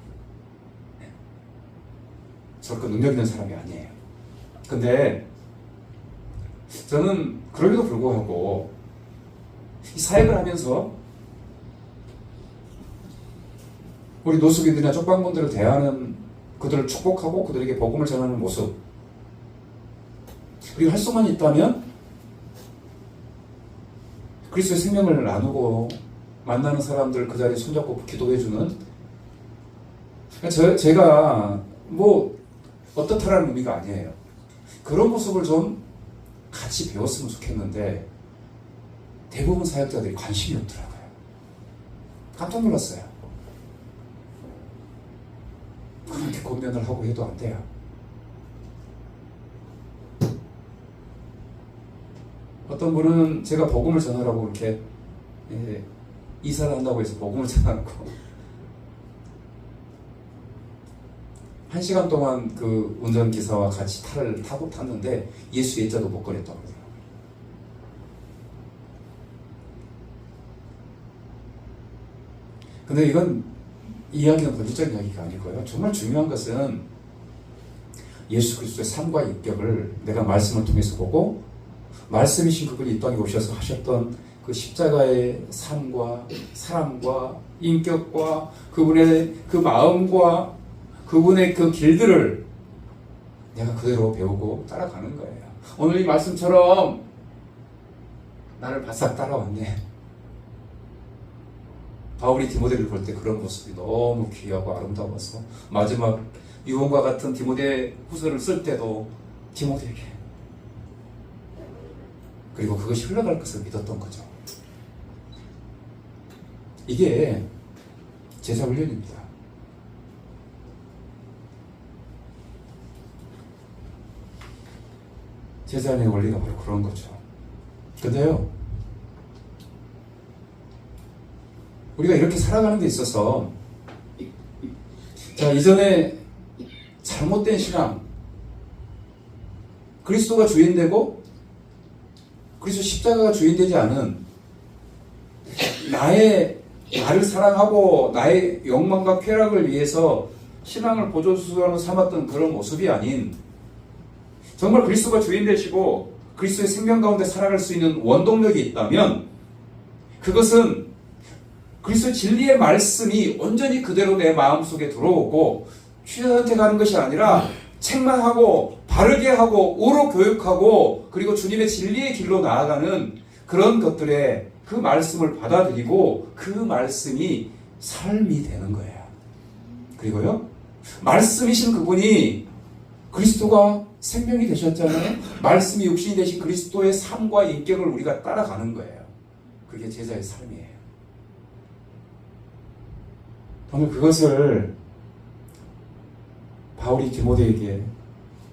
저렇게 능력 있는 사람이 아니에요. 근데 저는 그럼에도 불구하고 이 사역을 하면서 우리 노숙인들이나 쪽방군들을 대하는 그들을 축복하고 그들에게 복음을 전하는 모습, 그리고 할 수만 있다면 그리스도의 생명을 나누고 만나는 사람들 그 자리에 손잡고 기도해주는, 제가 뭐 어떻다라는 의미가 아니에요. 그런 모습을 좀 같이 배웠으면 좋겠는데 대부분 사역자들이 관심이 없더라고요. 깜짝 놀랐어요. 그렇게 권면을 하고 해도 안 돼요. 어떤 분은 제가 복음을 전하라고 이렇게 이사를 한다고 해서 복음을 전하고 1시간 동안 그 운전기사와 같이 차를 탔는데 예수 예자도 못 꺼냈다고 그러더라고요. 근데 이건 이야기는 본질적인 이야기가 아니고요. 정말 중요한 것은 예수 그리스도의 삶과 인격을 내가 말씀을 통해서 보고 말씀이신 그분이 이 땅에 오셔서 하셨던 그 십자가의 삶과 사랑과 인격과 그분의 그 마음과 그분의 그 길들을 내가 그대로 배우고 따라가는 거예요. 오늘 이 말씀처럼 나를 바싹 따라왔네. 바울이 디모데를 볼 때 그런 모습이 너무 귀하고 아름다워서 마지막 유언과 같은 디모데 후서를 쓸 때도 디모데에게, 그리고 그것이 흘러갈 것을 믿었던 거죠. 이게 제자 훈련입니다. 제자의 원리가 바로 그런 거죠. 근데요, 우리가 이렇게 살아가는 데 있어서 자, 이전에 잘못된 신앙, 그리스도가 주인되고 그리스도 십자가가 주인되지 않은 나를 사랑하고 나의 욕망과 쾌락을 위해서 신앙을 보조수단으로 삼았던 그런 모습이 아닌, 정말 그리스도가 주인 되시고 그리스도의 생명 가운데 살아갈 수 있는 원동력이 있다면 그것은 그리스도의 진리의 말씀이 온전히 그대로 내 마음속에 들어오고 취사선택하는 것이 아니라 책망하고 바르게 하고 우로 교육하고 그리고 주님의 진리의 길로 나아가는 그런 것들에 그 말씀을 받아들이고 그 말씀이 삶이 되는 거예요. 그리고요, 말씀이신 그분이 그리스도가 생명이 되셨잖아요. 말씀이 육신이 되신 그리스도의 삶과 인격을 우리가 따라가는 거예요. 그게 제자의 삶이에요. 오늘 그것을 바울이 디모데에게,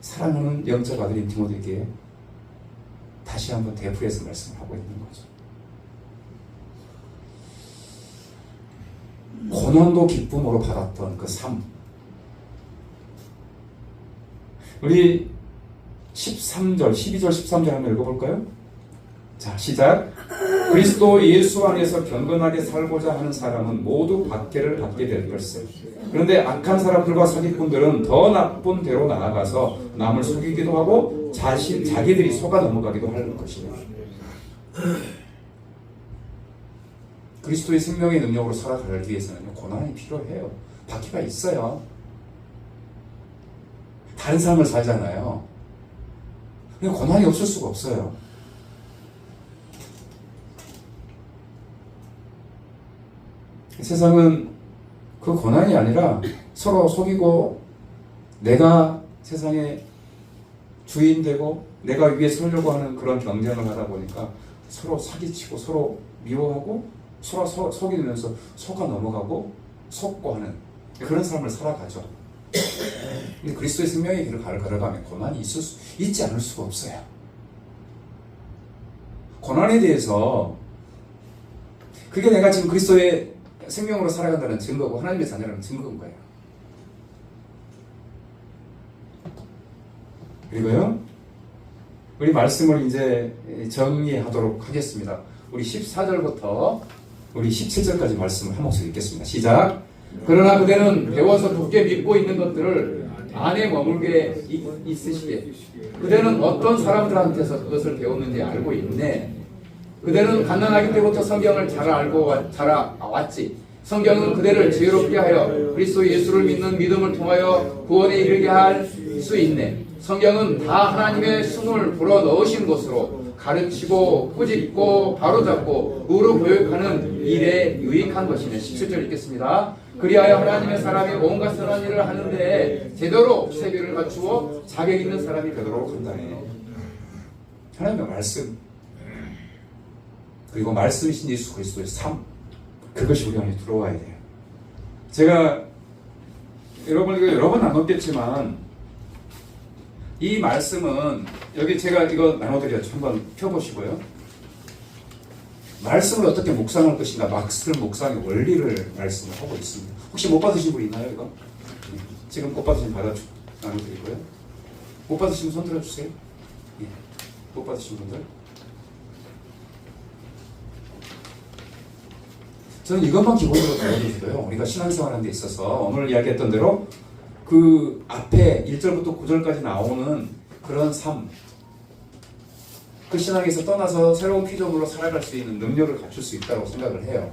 사랑하는 영적 아들인 디모데에게 다시 한번 되풀이해서 말씀을 하고 있는 거죠. 고난도 기쁨으로 받았던 그 삶. 우리 13절, 12절, 13절 한번 읽어볼까요? 자, 시작. 그리스도 예수 안에서 경건하게 살고자 하는 사람은 모두 박해를 받게 될 것을. 그런데 악한 사람들과 사기꾼들은 더 나쁜 대로 나아가서 남을 속이기도 하고 자기들이 속아 넘어가기도 할 것이다. 그리스도의 생명의 능력으로 살아가기 위해서는 고난이 필요해요. 박해가 있어요. 다른 삶을 살잖아요. 근데 고난이 없을 수가 없어요. 세상은 그 고난이 아니라 서로 속이고 내가 세상의 주인 되고 내가 위에 서려고 하는 그런 경쟁을 하다 보니까 서로 사기치고 서로 미워하고 서로 속이면서 속아 넘어가고 속고 하는 그런 삶을 살아가죠. 근데 그리스도의 생명의 길을 걸어가면 고난이 있지 않을 수가 없어요. 고난에 대해서 그게 내가 지금 그리스도의 생명으로 살아간다는 증거고 하나님의 자녀라는 증거인 거예요. 그리고요, 우리 말씀을 이제 정리하도록 하겠습니다. 우리 14절부터 우리 17절까지 말씀을 한 목소리 읽겠습니다. 시작. 그러나 그대는 배워서 굳게 믿고 있는 것들을 안에 머물게 있으시게. 그대는 어떤 사람들한테서 그것을 배웠는지 알고 있네. 그대는 갓난아기 때부터 성경을 잘 알고 자라왔지. 성경은 그대를 지혜롭게 하여 그리스도 예수를 믿는 믿음을 통하여 구원에 이르게 할 수 있네. 성경은 다 하나님의 숨을 불어 넣으신 것으로 가르치고 꾸짖고 바로잡고 의로 교육하는 일에 유익한 것이네. 17절 읽겠습니다. 그리하여 하나님의 사람이 온갖 선한 일을 하는데 제대로 세계를 갖추어 자격 있는 사람이 되도록 한다네. 하나님의 말씀, 그리고 말씀이신 예수 그리스도의 삶, 그것이 우리 안에 들어와야 돼요. 제가 여러분에게 여러 번 나눴겠지만 이 말씀은 여기 제가 이거 나눠드렸죠. 한번 펴보시고요. 말씀을 어떻게 묵상할 것인가, 말씀 묵상의 원리를 말씀을 하고 있습니다. 혹시 못 받으신 분 있나요? 이거? 지금 못 받으신 분 나눠드리고요. 못 받으신 분 손 들어주세요. 예. 못 받으신 분들. 저는 이것만 기본으로 배워드리고요. 우리가 신앙생활하는 데 있어서 오늘 이야기했던 대로 그 앞에 1절부터 9절까지 나오는 그런 삶, 그 신앙에서 떠나서 새로운 피조물로 살아갈 수 있는 능력을 갖출 수 있다고 생각을 해요.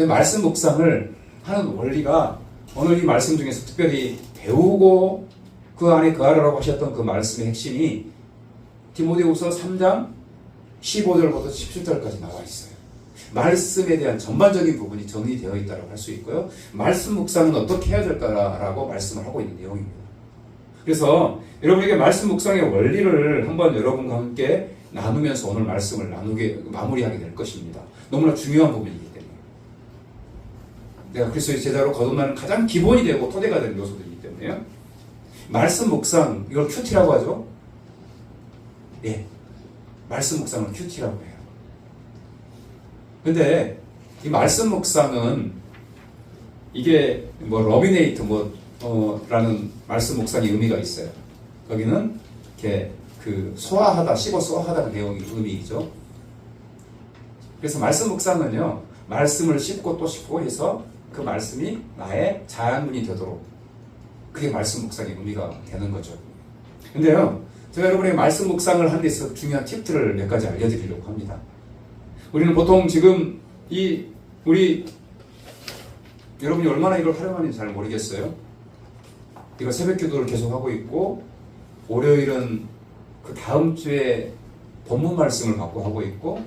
말씀 묵상을 하는 원리가 오늘 이 말씀 중에서 특별히 배우고 그 안에 거하라고 하셨던 그 말씀의 핵심이 디모데후서 3장 15절부터 17절까지 나와 있어요. 말씀에 대한 전반적인 부분이 정리되어 있다고 할 수 있고요. 말씀 묵상은 어떻게 해야 될까라고 말씀을 하고 있는 내용입니다. 그래서 여러분에게 말씀 묵상의 원리를 한번 여러분과 함께 나누면서 오늘 말씀을 마무리하게 될 것입니다. 너무나 중요한 부분이기 때문에. 내가 그리스도의 제자로 거듭나는 가장 기본이 되고 토대가 되는 요소들이기 때문에요. 말씀 묵상, 이걸 큐티라고 하죠. 예, 말씀 묵상은 큐티라고 해요. 근데 이 말씀 묵상은 이게 뭐 러비네이트 라는 말씀 묵상의 의미가 있어요. 거기는 이렇게 그 소화하다, 씹어 소화하다는 내용이 의미이죠. 그래서 말씀 묵상은요, 말씀을 씹고 또 씹고 해서 그 말씀이 나의 자양분이 되도록, 그게 말씀 묵상의 의미가 되는 거죠. 근데요, 제가 여러분의 말씀 묵상을 하는 데 있어서 중요한 팁들을 몇 가지 알려드리려고 합니다. 우리는 보통 지금 여러분이 얼마나 이걸 활용하는지 잘 모르겠어요. 이거 새벽 기도를 계속 하고 있고, 월요일은 그 다음 주에 본문 말씀을 받고 하고 있고,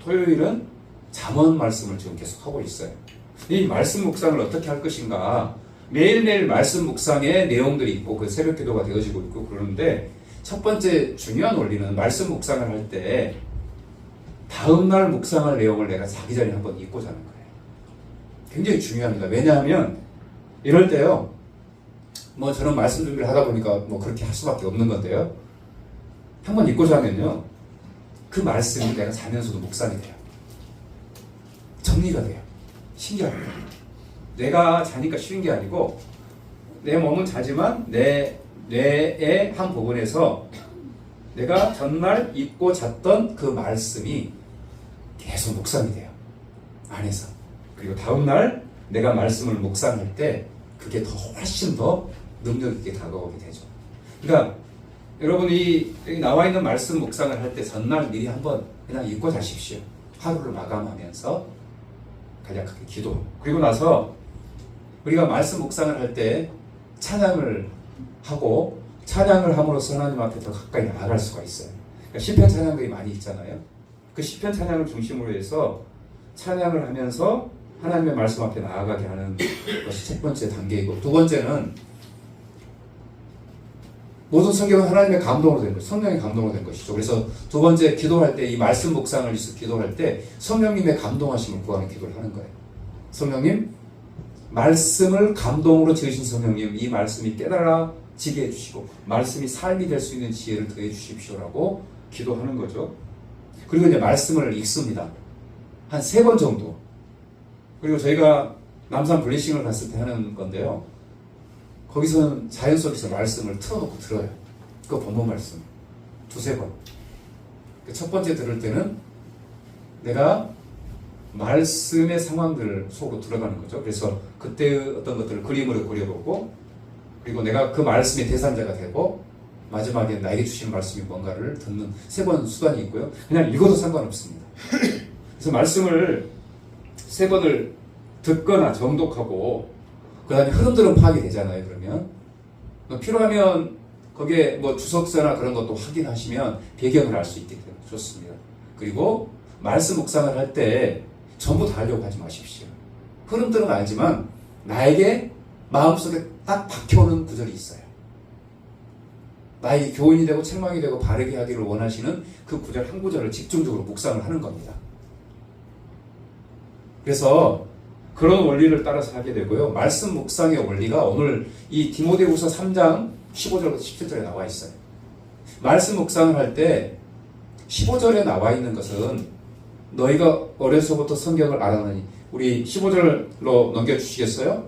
토요일은 잠언 말씀을 지금 계속 하고 있어요. 이 말씀 묵상을 어떻게 할 것인가, 매일매일 말씀 묵상의 내용들이 있고 그 새벽 기도가 되어지고 있고 그러는데, 첫 번째 중요한 원리는 말씀 묵상을 할 때 다음날 묵상할 내용을 내가 자기 전에 한번 읽고 자는 거예요. 굉장히 중요합니다. 왜냐하면 이럴 때요, 뭐 저는 말씀 준비를 하다 보니까 뭐 그렇게 할 수밖에 없는 건데요. 한번 읽고 자면요, 그 말씀이 내가 자면서도 묵상이 돼요. 정리가 돼요. 신기합니다. 내가 자니까 쉬운 게 아니고 내 몸은 자지만 내 뇌의 한 부분에서 내가 전날 잊고 잤던 그 말씀이 계속 묵상이 돼요. 안에서. 그리고 다음날 내가 말씀을 묵상할 때 그게 더 훨씬 더 능력 있게 다가오게 되죠. 그러니까 여러분이 여기 나와 있는 말씀 묵상을 할 때 전날 미리 한번 그냥 읽고 자십시오. 하루를 마감하면서 간략하게 기도. 그리고 나서 우리가 말씀 묵상을 할 때 찬양을 하고 찬양을 함으로써 하나님 앞에 더 가까이 나아갈 수가 있어요. 그러니까 시편 찬양들이 많이 있잖아요. 그 시편 찬양을 중심으로 해서 찬양을 하면서 하나님의 말씀 앞에 나아가게 하는 것이 첫 번째 단계이고, 두 번째는 모든 성경은 하나님의 감동으로 된 것이죠. 성령의 감동으로 된 것이죠. 그래서 두 번째 기도할 때, 이 말씀 묵상을 위해서 기도할 때 성령님의 감동하심을 구하는 기도를 하는 거예요. 성령님, 말씀을 감동으로 지으신 성령님, 이 말씀이 깨달아지게 해주시고 말씀이 삶이 될 수 있는 지혜를 더해 주십시오라고 기도하는 거죠. 그리고 이제 말씀을 읽습니다. 한 3번 정도. 그리고 저희가 남산 블레싱을 갔을 때 하는 건데요, 거기서는 자연 속에서 말씀을 틀어놓고 들어요. 그 본문 말씀 2-3번. 첫 번째 들을 때는 내가 말씀의 상황들 속으로 들어가는 거죠. 그래서 그때 어떤 것들을 그림으로 그려보고, 그리고 내가 그 말씀의 대상자가 되고, 마지막에 나에게 주신 말씀이 뭔가를 듣는 3번 수단이 있고요. 그냥 읽어도 상관없습니다. 그래서 말씀을 3번을 듣거나 정독하고, 그 다음에 흐름들은 파악이 되잖아요. 그러면 필요하면 거기에 뭐 주석서나 그런 것도 확인하시면 배경을 알 수 있기 때문에 좋습니다. 그리고 말씀 묵상을 할 때 전부 다 하려고 하지 마십시오. 흐름들은 알지만 나에게 마음속에 딱 박혀오는 구절이 있어요. 나의 교훈이 되고 책망이 되고 바르게 하기를 원하시는 그 구절 한 구절을 집중적으로 묵상을 하는 겁니다. 그래서 그런 원리를 따라서 하게 되고요. 말씀 묵상의 원리가 오늘 이 디모데후서 3장 15절부터 17절에 나와 있어요. 말씀 묵상을 할 때 15절에 나와 있는 것은 너희가 어려서부터 성경을 알아내니, 우리 15절로 넘겨주시겠어요?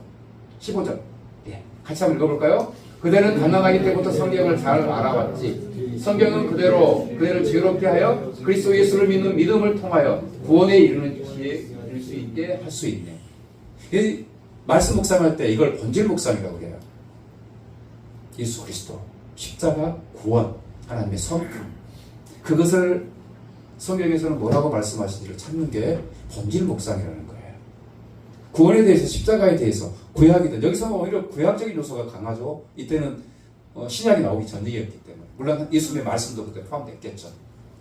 15절. 예, 같이 한번 읽어볼까요? 그대는 가난하기 때부터 성경을 잘 알아왔지. 성경은 그대를 지혜롭게 하여 그리스도 예수를 믿는 믿음을 통하여 구원에 이르는 지혜에 이를 수 있게 할 수 있네. 이 말씀 묵상할 때 이걸 본질 묵상이라고 해요. 예수 그리스도, 십자가, 구원, 하나님의 성품, 그것을 성경에서는 뭐라고 말씀하시는지를 찾는 게 본질 묵상이라는 거예요. 구원에 대해서, 십자가에 대해서, 구약이든, 여기서는 오히려 구약적인 요소가 강하죠. 이때는 신약이 나오기 전이었기 때문에. 물론 예수님의 말씀도 그때 포함됐겠죠.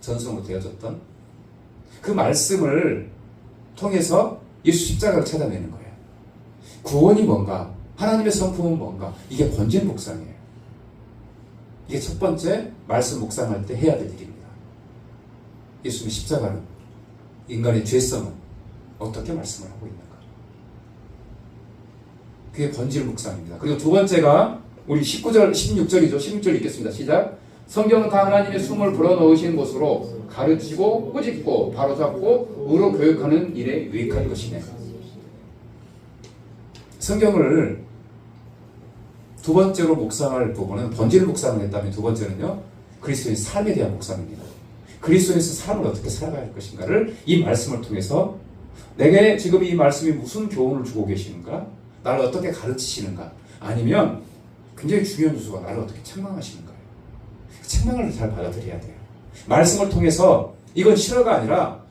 전성으로 되어졌던 그 말씀을 통해서 예수 십자가를 찾아내는 거예요. 구원이 뭔가, 하나님의 성품은 뭔가, 이게 본질 묵상이에요. 이게 첫 번째 말씀 묵상할 때 해야 될 일입니다. 예수님의 십자가는, 인간의 죄성은 어떻게 말씀을 하고 있는가, 그게 본질 묵상입니다. 그리고 두 번째가 우리 19절, 16절이죠. 16절 읽겠습니다. 시작. 성경은 다 하나님의 숨을 불어넣으신 곳으로 가르치고 꾸짖고 바로잡고 의로 교육하는 일에 유익한 것이네. 성경을 두 번째로 묵상할 부분은, 본질 묵상을 했다면 두 번째는요, 그리스도의 삶에 대한 묵상입니다. 그리스도에서 삶을 어떻게 살아가야 할 것인가를 이 말씀을 통해서, 내게 지금 이 말씀이 무슨 교훈을 주고 계시는가, 나를 어떻게 가르치시는가, 아니면 굉장히 중요한 요소가 나를 어떻게 책망하시는가요. 책망을 잘 받아들여야 돼요. 말씀을 통해서 이건 실화가 아니라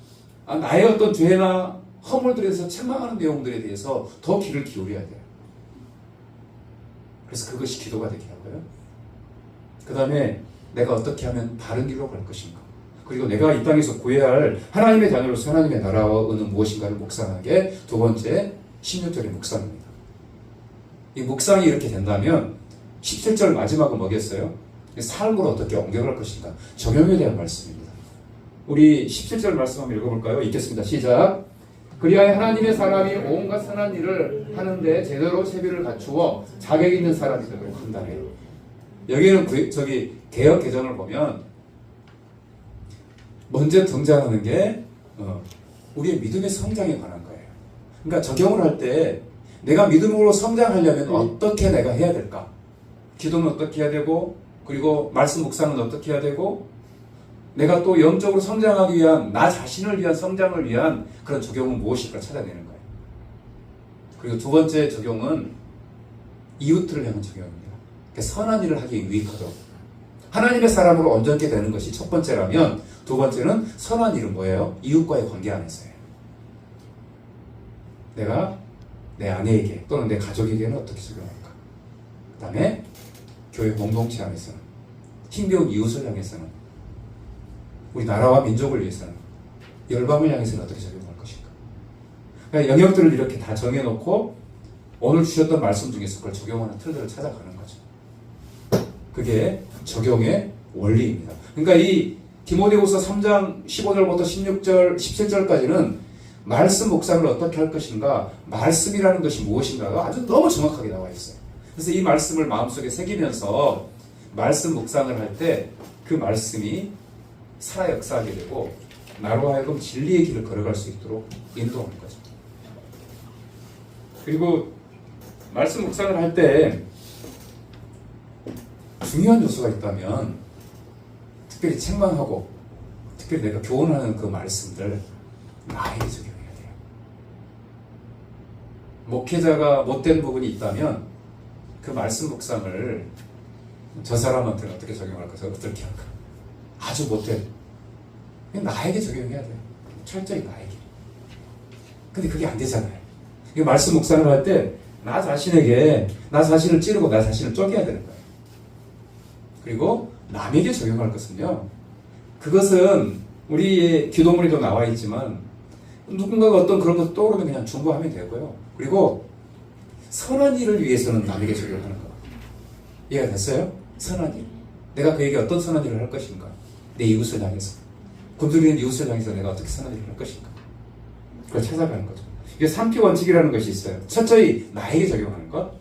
나의 어떤 죄나 허물들에 대해서 책망하는 내용들에 대해서 더 귀를 기울여야 돼요. 그래서 그것이 기도가 되게 하고요. 그 다음에 내가 어떻게 하면 바른 길로 갈 것인가, 그리고 내가 이 땅에서 구해야 할 하나님의 자녀로서 하나님의 나라와 의는 무엇인가를 묵상하는 게 두 번째 16절의 묵상입니다. 이 묵상이 이렇게 된다면 17절 마지막은 뭐겠어요? 삶으로 어떻게 옮겨갈 것인가, 적용에 대한 말씀입니다. 우리 17절 말씀 한번 읽어볼까요? 읽겠습니다. 시작. 그리하여 하나님의 사람이 온갖 선한 일을 하는데 제대로 체비를 갖추어 자격 있는 사람이 되도록 한다네. 여기는 개역 개정을 보면 먼저 등장하는 게 우리의 믿음의 성장에 관한 거예요. 그러니까 적용을 할 때 내가 믿음으로 성장하려면 어떻게 내가 해야 될까? 기도는 어떻게 해야 되고, 그리고 말씀 묵상은 어떻게 해야 되고, 내가 또 영적으로 성장하기 위한, 나 자신을 위한 성장을 위한 그런 적용은 무엇일까 찾아내는 거예요. 그리고 두 번째 적용은 이웃들을 향한 적용입니다. 그러니까 선한 일을 하기 유익하도록 하나님의 사람으로 온전케 되는 것이 첫 번째라면, 두 번째는 선한 일은 뭐예요? 이웃과의 관계 안에서예요. 내가 내 아내에게 또는 내 가족에게는 어떻게 적용할까? 그 다음에 교회 공동체 안에서는, 힘겨운 이웃을 향해서는, 우리 나라와 민족을 위해서는, 열방을 향해서는 어떻게 적용할 것인가? 그러니까 영역들을 이렇게 다 정해놓고 오늘 주셨던 말씀 중에서 그걸 적용하는 틀들을 찾아가는 거죠. 그게 적용의 원리입니다. 그러니까 이 디모데후서 3장 15절부터 16절, 17절까지는 말씀 묵상을 어떻게 할 것인가, 말씀이라는 것이 무엇인가가 아주 너무 정확하게 나와 있어요. 그래서 이 말씀을 마음속에 새기면서 말씀 묵상을 할 때 그 말씀이 살아 역사하게 되고 나로 하여금 진리의 길을 걸어갈 수 있도록 인도하는 거죠. 그리고 말씀 묵상을 할 때 중요한 요소가 있다면 특별히 책망하고 특별히 내가 교훈하는 그 말씀들 나에게 적용해야 돼요. 목회자가 못된 부분이 있다면 그 말씀 묵상을 저 사람한테는 어떻게 적용할 까, 어떻게 할까? 아주 못된, 나에게 적용해야 돼요. 철저히 나에게. 근데 그게 안 되잖아요. 이 말씀 묵상을 할 때 나 자신에게, 나 자신을 찌르고 나 자신을 쪼개야 되는 거예요. 그리고 남에게 적용할 것은요, 그것은 우리의 기도문에도 나와 있지만 누군가가 어떤 그런 것 떠오르면 그냥 중보하면 되고요. 그리고 선한 일을 위해서는 남에게 적용하는 거. 이해가 됐어요? 선한 일. 내가 그에게 어떤 선한 일을 할 것인가? 내 이웃을 향해서. 굶주리는 이웃을 향해서 내가 어떻게 선한 일을 할 것인가? 그걸 찾아가는 거죠. 이게 3P 원칙이라는 것이 있어요. 철저히 나에게 적용하는 것,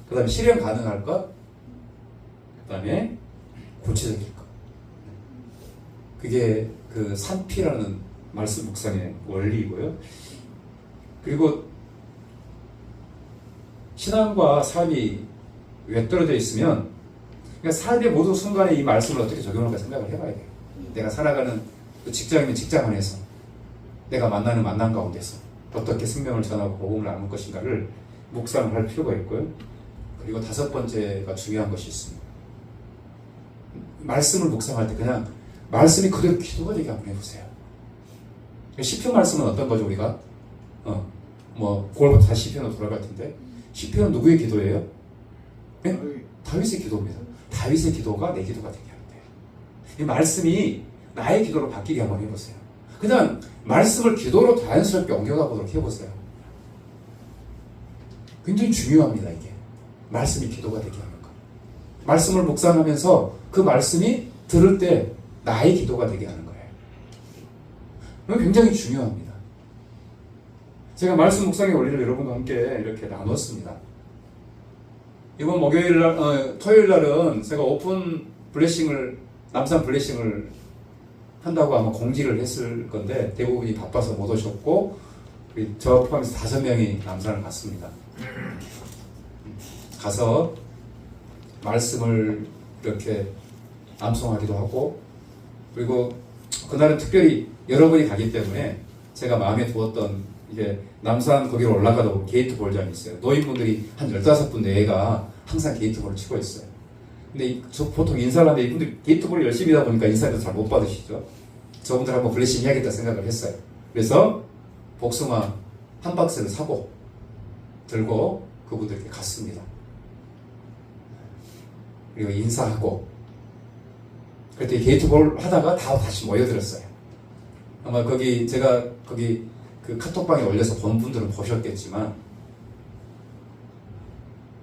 그 다음에 실현 가능할 것, 그 다음에 구체적일 것. 그게 그 3P라는 말씀 묵상의 원리이고요. 그리고 신앙과 삶이 외떨어져 있으면, 그러니까 삶의 모든 순간에 이 말씀을 어떻게 적용할까 생각을 해봐야 돼요. 내가 살아가는 직장이면 직장 안에서, 내가 만나는 만남 가운데서 어떻게 생명을 전하고 복음을 나눌 것인가를 묵상을 할 필요가 있고요. 그리고 다섯 번째가 중요한 것이 있습니다. 말씀을 묵상할 때 그냥 말씀이 그대로 기도가 되게 한번 해보세요. 시편 말씀은 어떤 거죠, 우리가? 9월부터 다시 시편으로 돌아갈 텐데, 시편은 누구의 기도예요? 네? 다윗의 기도입니다. 다윗의 기도가 내 기도가 되게 하는데요. 이 말씀이 나의 기도로 바뀌게 한번 해보세요. 그냥 말씀을 기도로 자연스럽게 옮겨가 보도록 해보세요. 굉장히 중요합니다, 이게. 말씀이 기도가 되게 하는 거. 말씀을 묵상하면서 그 말씀이 들을 때 나의 기도가 되게 하는 거예요. 이건 굉장히 중요합니다. 제가 말씀 묵상의 원리를 여러분과 함께 이렇게 나눴습니다. 이번 토요일 날은 제가 오픈 블레싱을, 남산 블레싱을 한다고 아마 공지를 했을 건데 대부분이 바빠서 못 오셨고, 저 포함해서 5명이 남산을 갔습니다. 가서 말씀을 이렇게 암송하기도 하고, 그리고 그날은 특별히 여러분이 가기 때문에 제가 마음에 두었던, 이게 남산 거기로 올라가도 게이트 볼장이 있어요. 노인분들이 한 15분 내외가 항상 게이트 볼을 치고 있어요. 근데 저 보통 인사를 하는데 이분들 게이트 볼을 열심히 하다 보니까 인사도 잘 못 받으시죠. 저분들 한번 블레싱 해야겠다 생각을 했어요. 그래서 복숭아 한 박스를 사고 들고 그분들께 갔습니다. 그리고 인사하고, 그때 게이트볼 하다가 다시 모여들었어요. 아마 제가 거기 그 카톡방에 올려서 본 분들은 보셨겠지만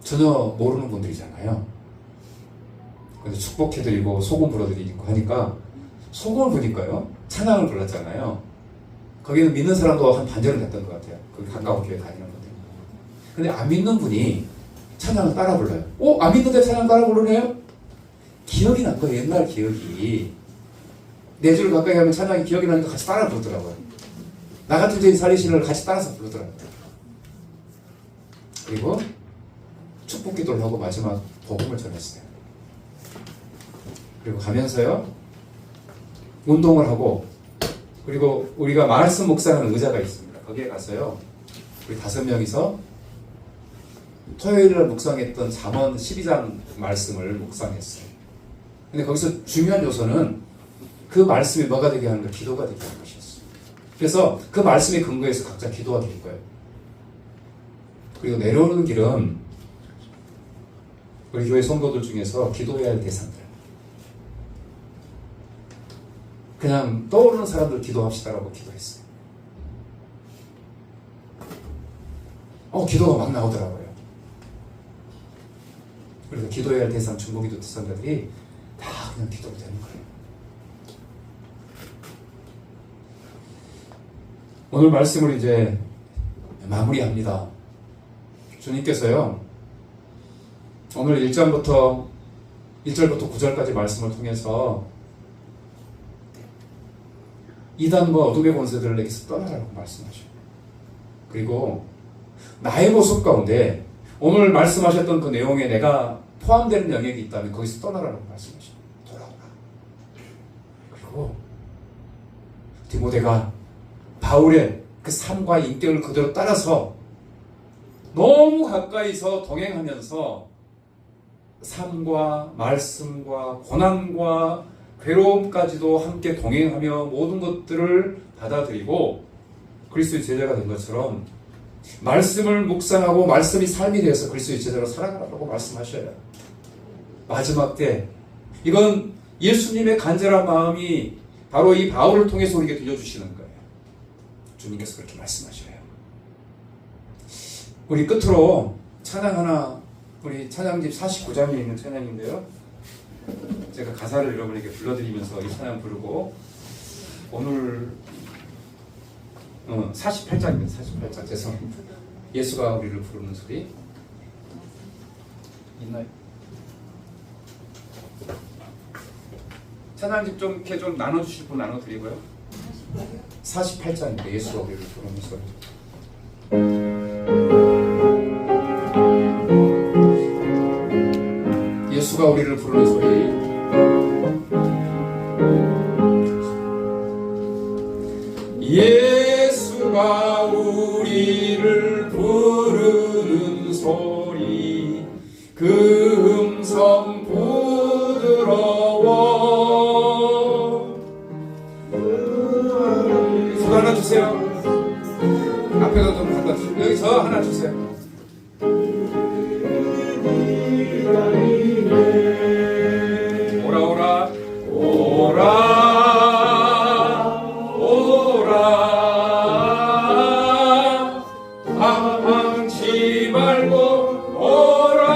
전혀 모르는 분들이잖아요. 근데 축복해드리고 소금 불어드리고 하니까, 소금을 부니까요 찬양을 불렀잖아요. 거기는 믿는 사람도 한 반절은 됐던 것 같아요. 거기 가까운 교회 다니는 분들. 근데 안 믿는 분이 찬양을 따라 불러요. 안 믿는데 찬양 따라 부르네요? 기억이 난 거예요. 옛날 기억이. 4줄 가까이 하면 찬양이 기억이 나니까 같이 따라 부르더라고요. 나 같은 죄인 살리시는 걸 같이 따라서 부르더라고요. 그리고 축복 기도를 하고 마지막 복음을 전했어요. 그리고 가면서요, 운동을 하고, 그리고 우리가 말씀 묵상하는 의자가 있습니다. 거기에 가서요, 우리 5명이서 토요일날 묵상했던 잠언 12장 말씀을 묵상했어요. 근데 거기서 중요한 요소는 그 말씀이 뭐가 되게 하는 거, 기도가 되게 하는 것이었어요. 그래서 그 말씀에 근거해서 각자 기도하게 된 거예요. 그리고 내려오는 길은 우리 교회 성도들 중에서 기도해야 할 대상들, 그냥 떠오르는 사람들 기도합시다라고 기도했어요. 기도가 막 나오더라고요. 그래서 기도해야 할 대상, 중보기도 대상자들이 다 그냥 기도로 되는 거예요. 오늘 말씀을 이제 마무리합니다. 주님께서요, 오늘 1절부터 9절까지 말씀을 통해서 이단과 어둠의 권세들을 내게서 떠나라고 말씀하셔요. 그리고 나의 모습 가운데 오늘 말씀하셨던 그 내용에 내가 포함되는 영역이 있다면 거기서 떠나라고 말씀하셔요. 돌아오라. 그리고 디모데가 바울의 그 삶과 인격을 그대로 따라서 너무 가까이서 동행하면서 삶과 말씀과 고난과 괴로움까지도 함께 동행하며 모든 것들을 받아들이고 그리스도의 제자가 된 것처럼 말씀을 묵상하고 말씀이 삶이 되어서 그리스도의 제자로 살아가라고 말씀하셔요. 마지막 때 이건 예수님의 간절한 마음이 바로 이 바울을 통해서 우리에게 들려주시는 거예요. 주님께서 그렇게 말씀하셔요. 우리 끝으로 찬양 하나, 우리 찬양집 49장에 있는 찬양인데요, 제가 가사를 여러분에게 불러드리면서 이 찬양 부르고, 오늘 48장입니다. 48장. 죄송합니다. 예수가 우리를 부르는 소리 있나요? 찬양집 좀 이렇게 좀 나눠주실 분 나눠드리고요. 48장입니다. 예수가 우리를 부르는 소리. 예수가 우리를 부르는 소리. 예수가 우리를 부르는 소리, 그 음성 부드러워. 저 하나 주세요. 앞에도 좀 갖다 주세요. 여기 저 하나 주세요. 오라 오라 오라 방치 말고 오라.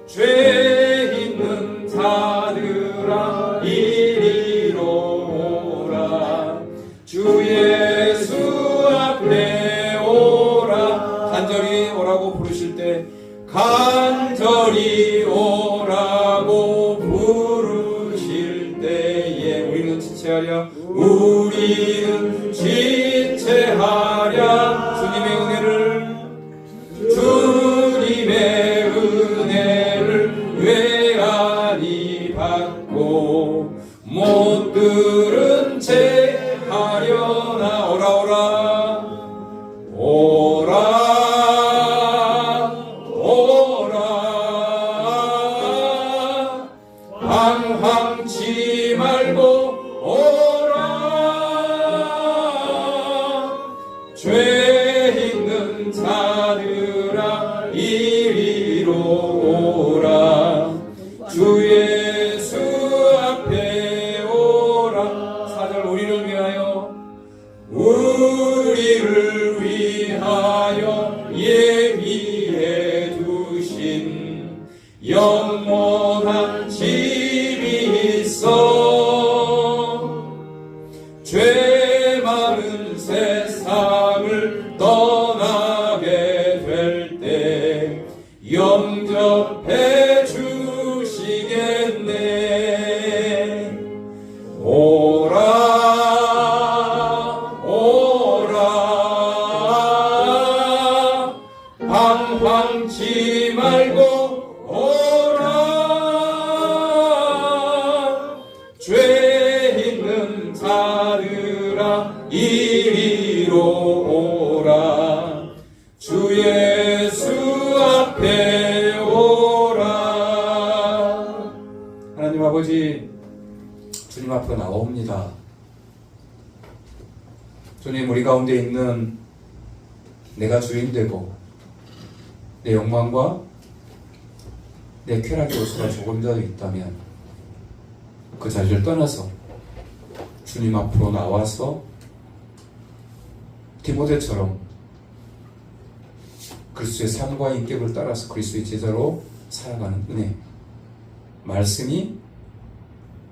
죄 있는 자들아 이리로 오라. 주 예수 앞에 오라. 간절히 오라고 부르실 때, 간절히 오라고 부르실 때에 우리는 지체하랴. 우리는 지체하랴. 주님의 은혜를 외아리 받고 못 들은 채 하려나. 오라 오라 오라 오라 이리로 오라. 주 예수 앞에 오라. 하나님 아버지, 주님 앞으로 나옵니다. 주님, 우리 가운데 있는 내가 주인 되고 내 욕망과 내 쾌락의 요소가 조금이라도 있다면 그 자리를 떠나서 주님 앞으로 나와서 디모데처럼 그리스도의 삶과 인격을 따라서 그리스도의 제자로 살아가는 은혜, 말씀이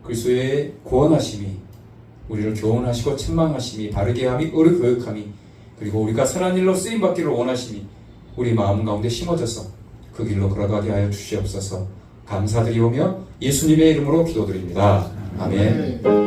그리스도의 구원하심이 우리를 교훈하시고 책망하심이 바르게 함이 의를 교육함이 그리고 우리가 선한 일로 쓰임받기를 원하심이 우리 마음 가운데 심어져서 그 길로 걸어가게 하여 주시옵소서. 감사드리오며 예수님의 이름으로 기도드립니다. 아멘.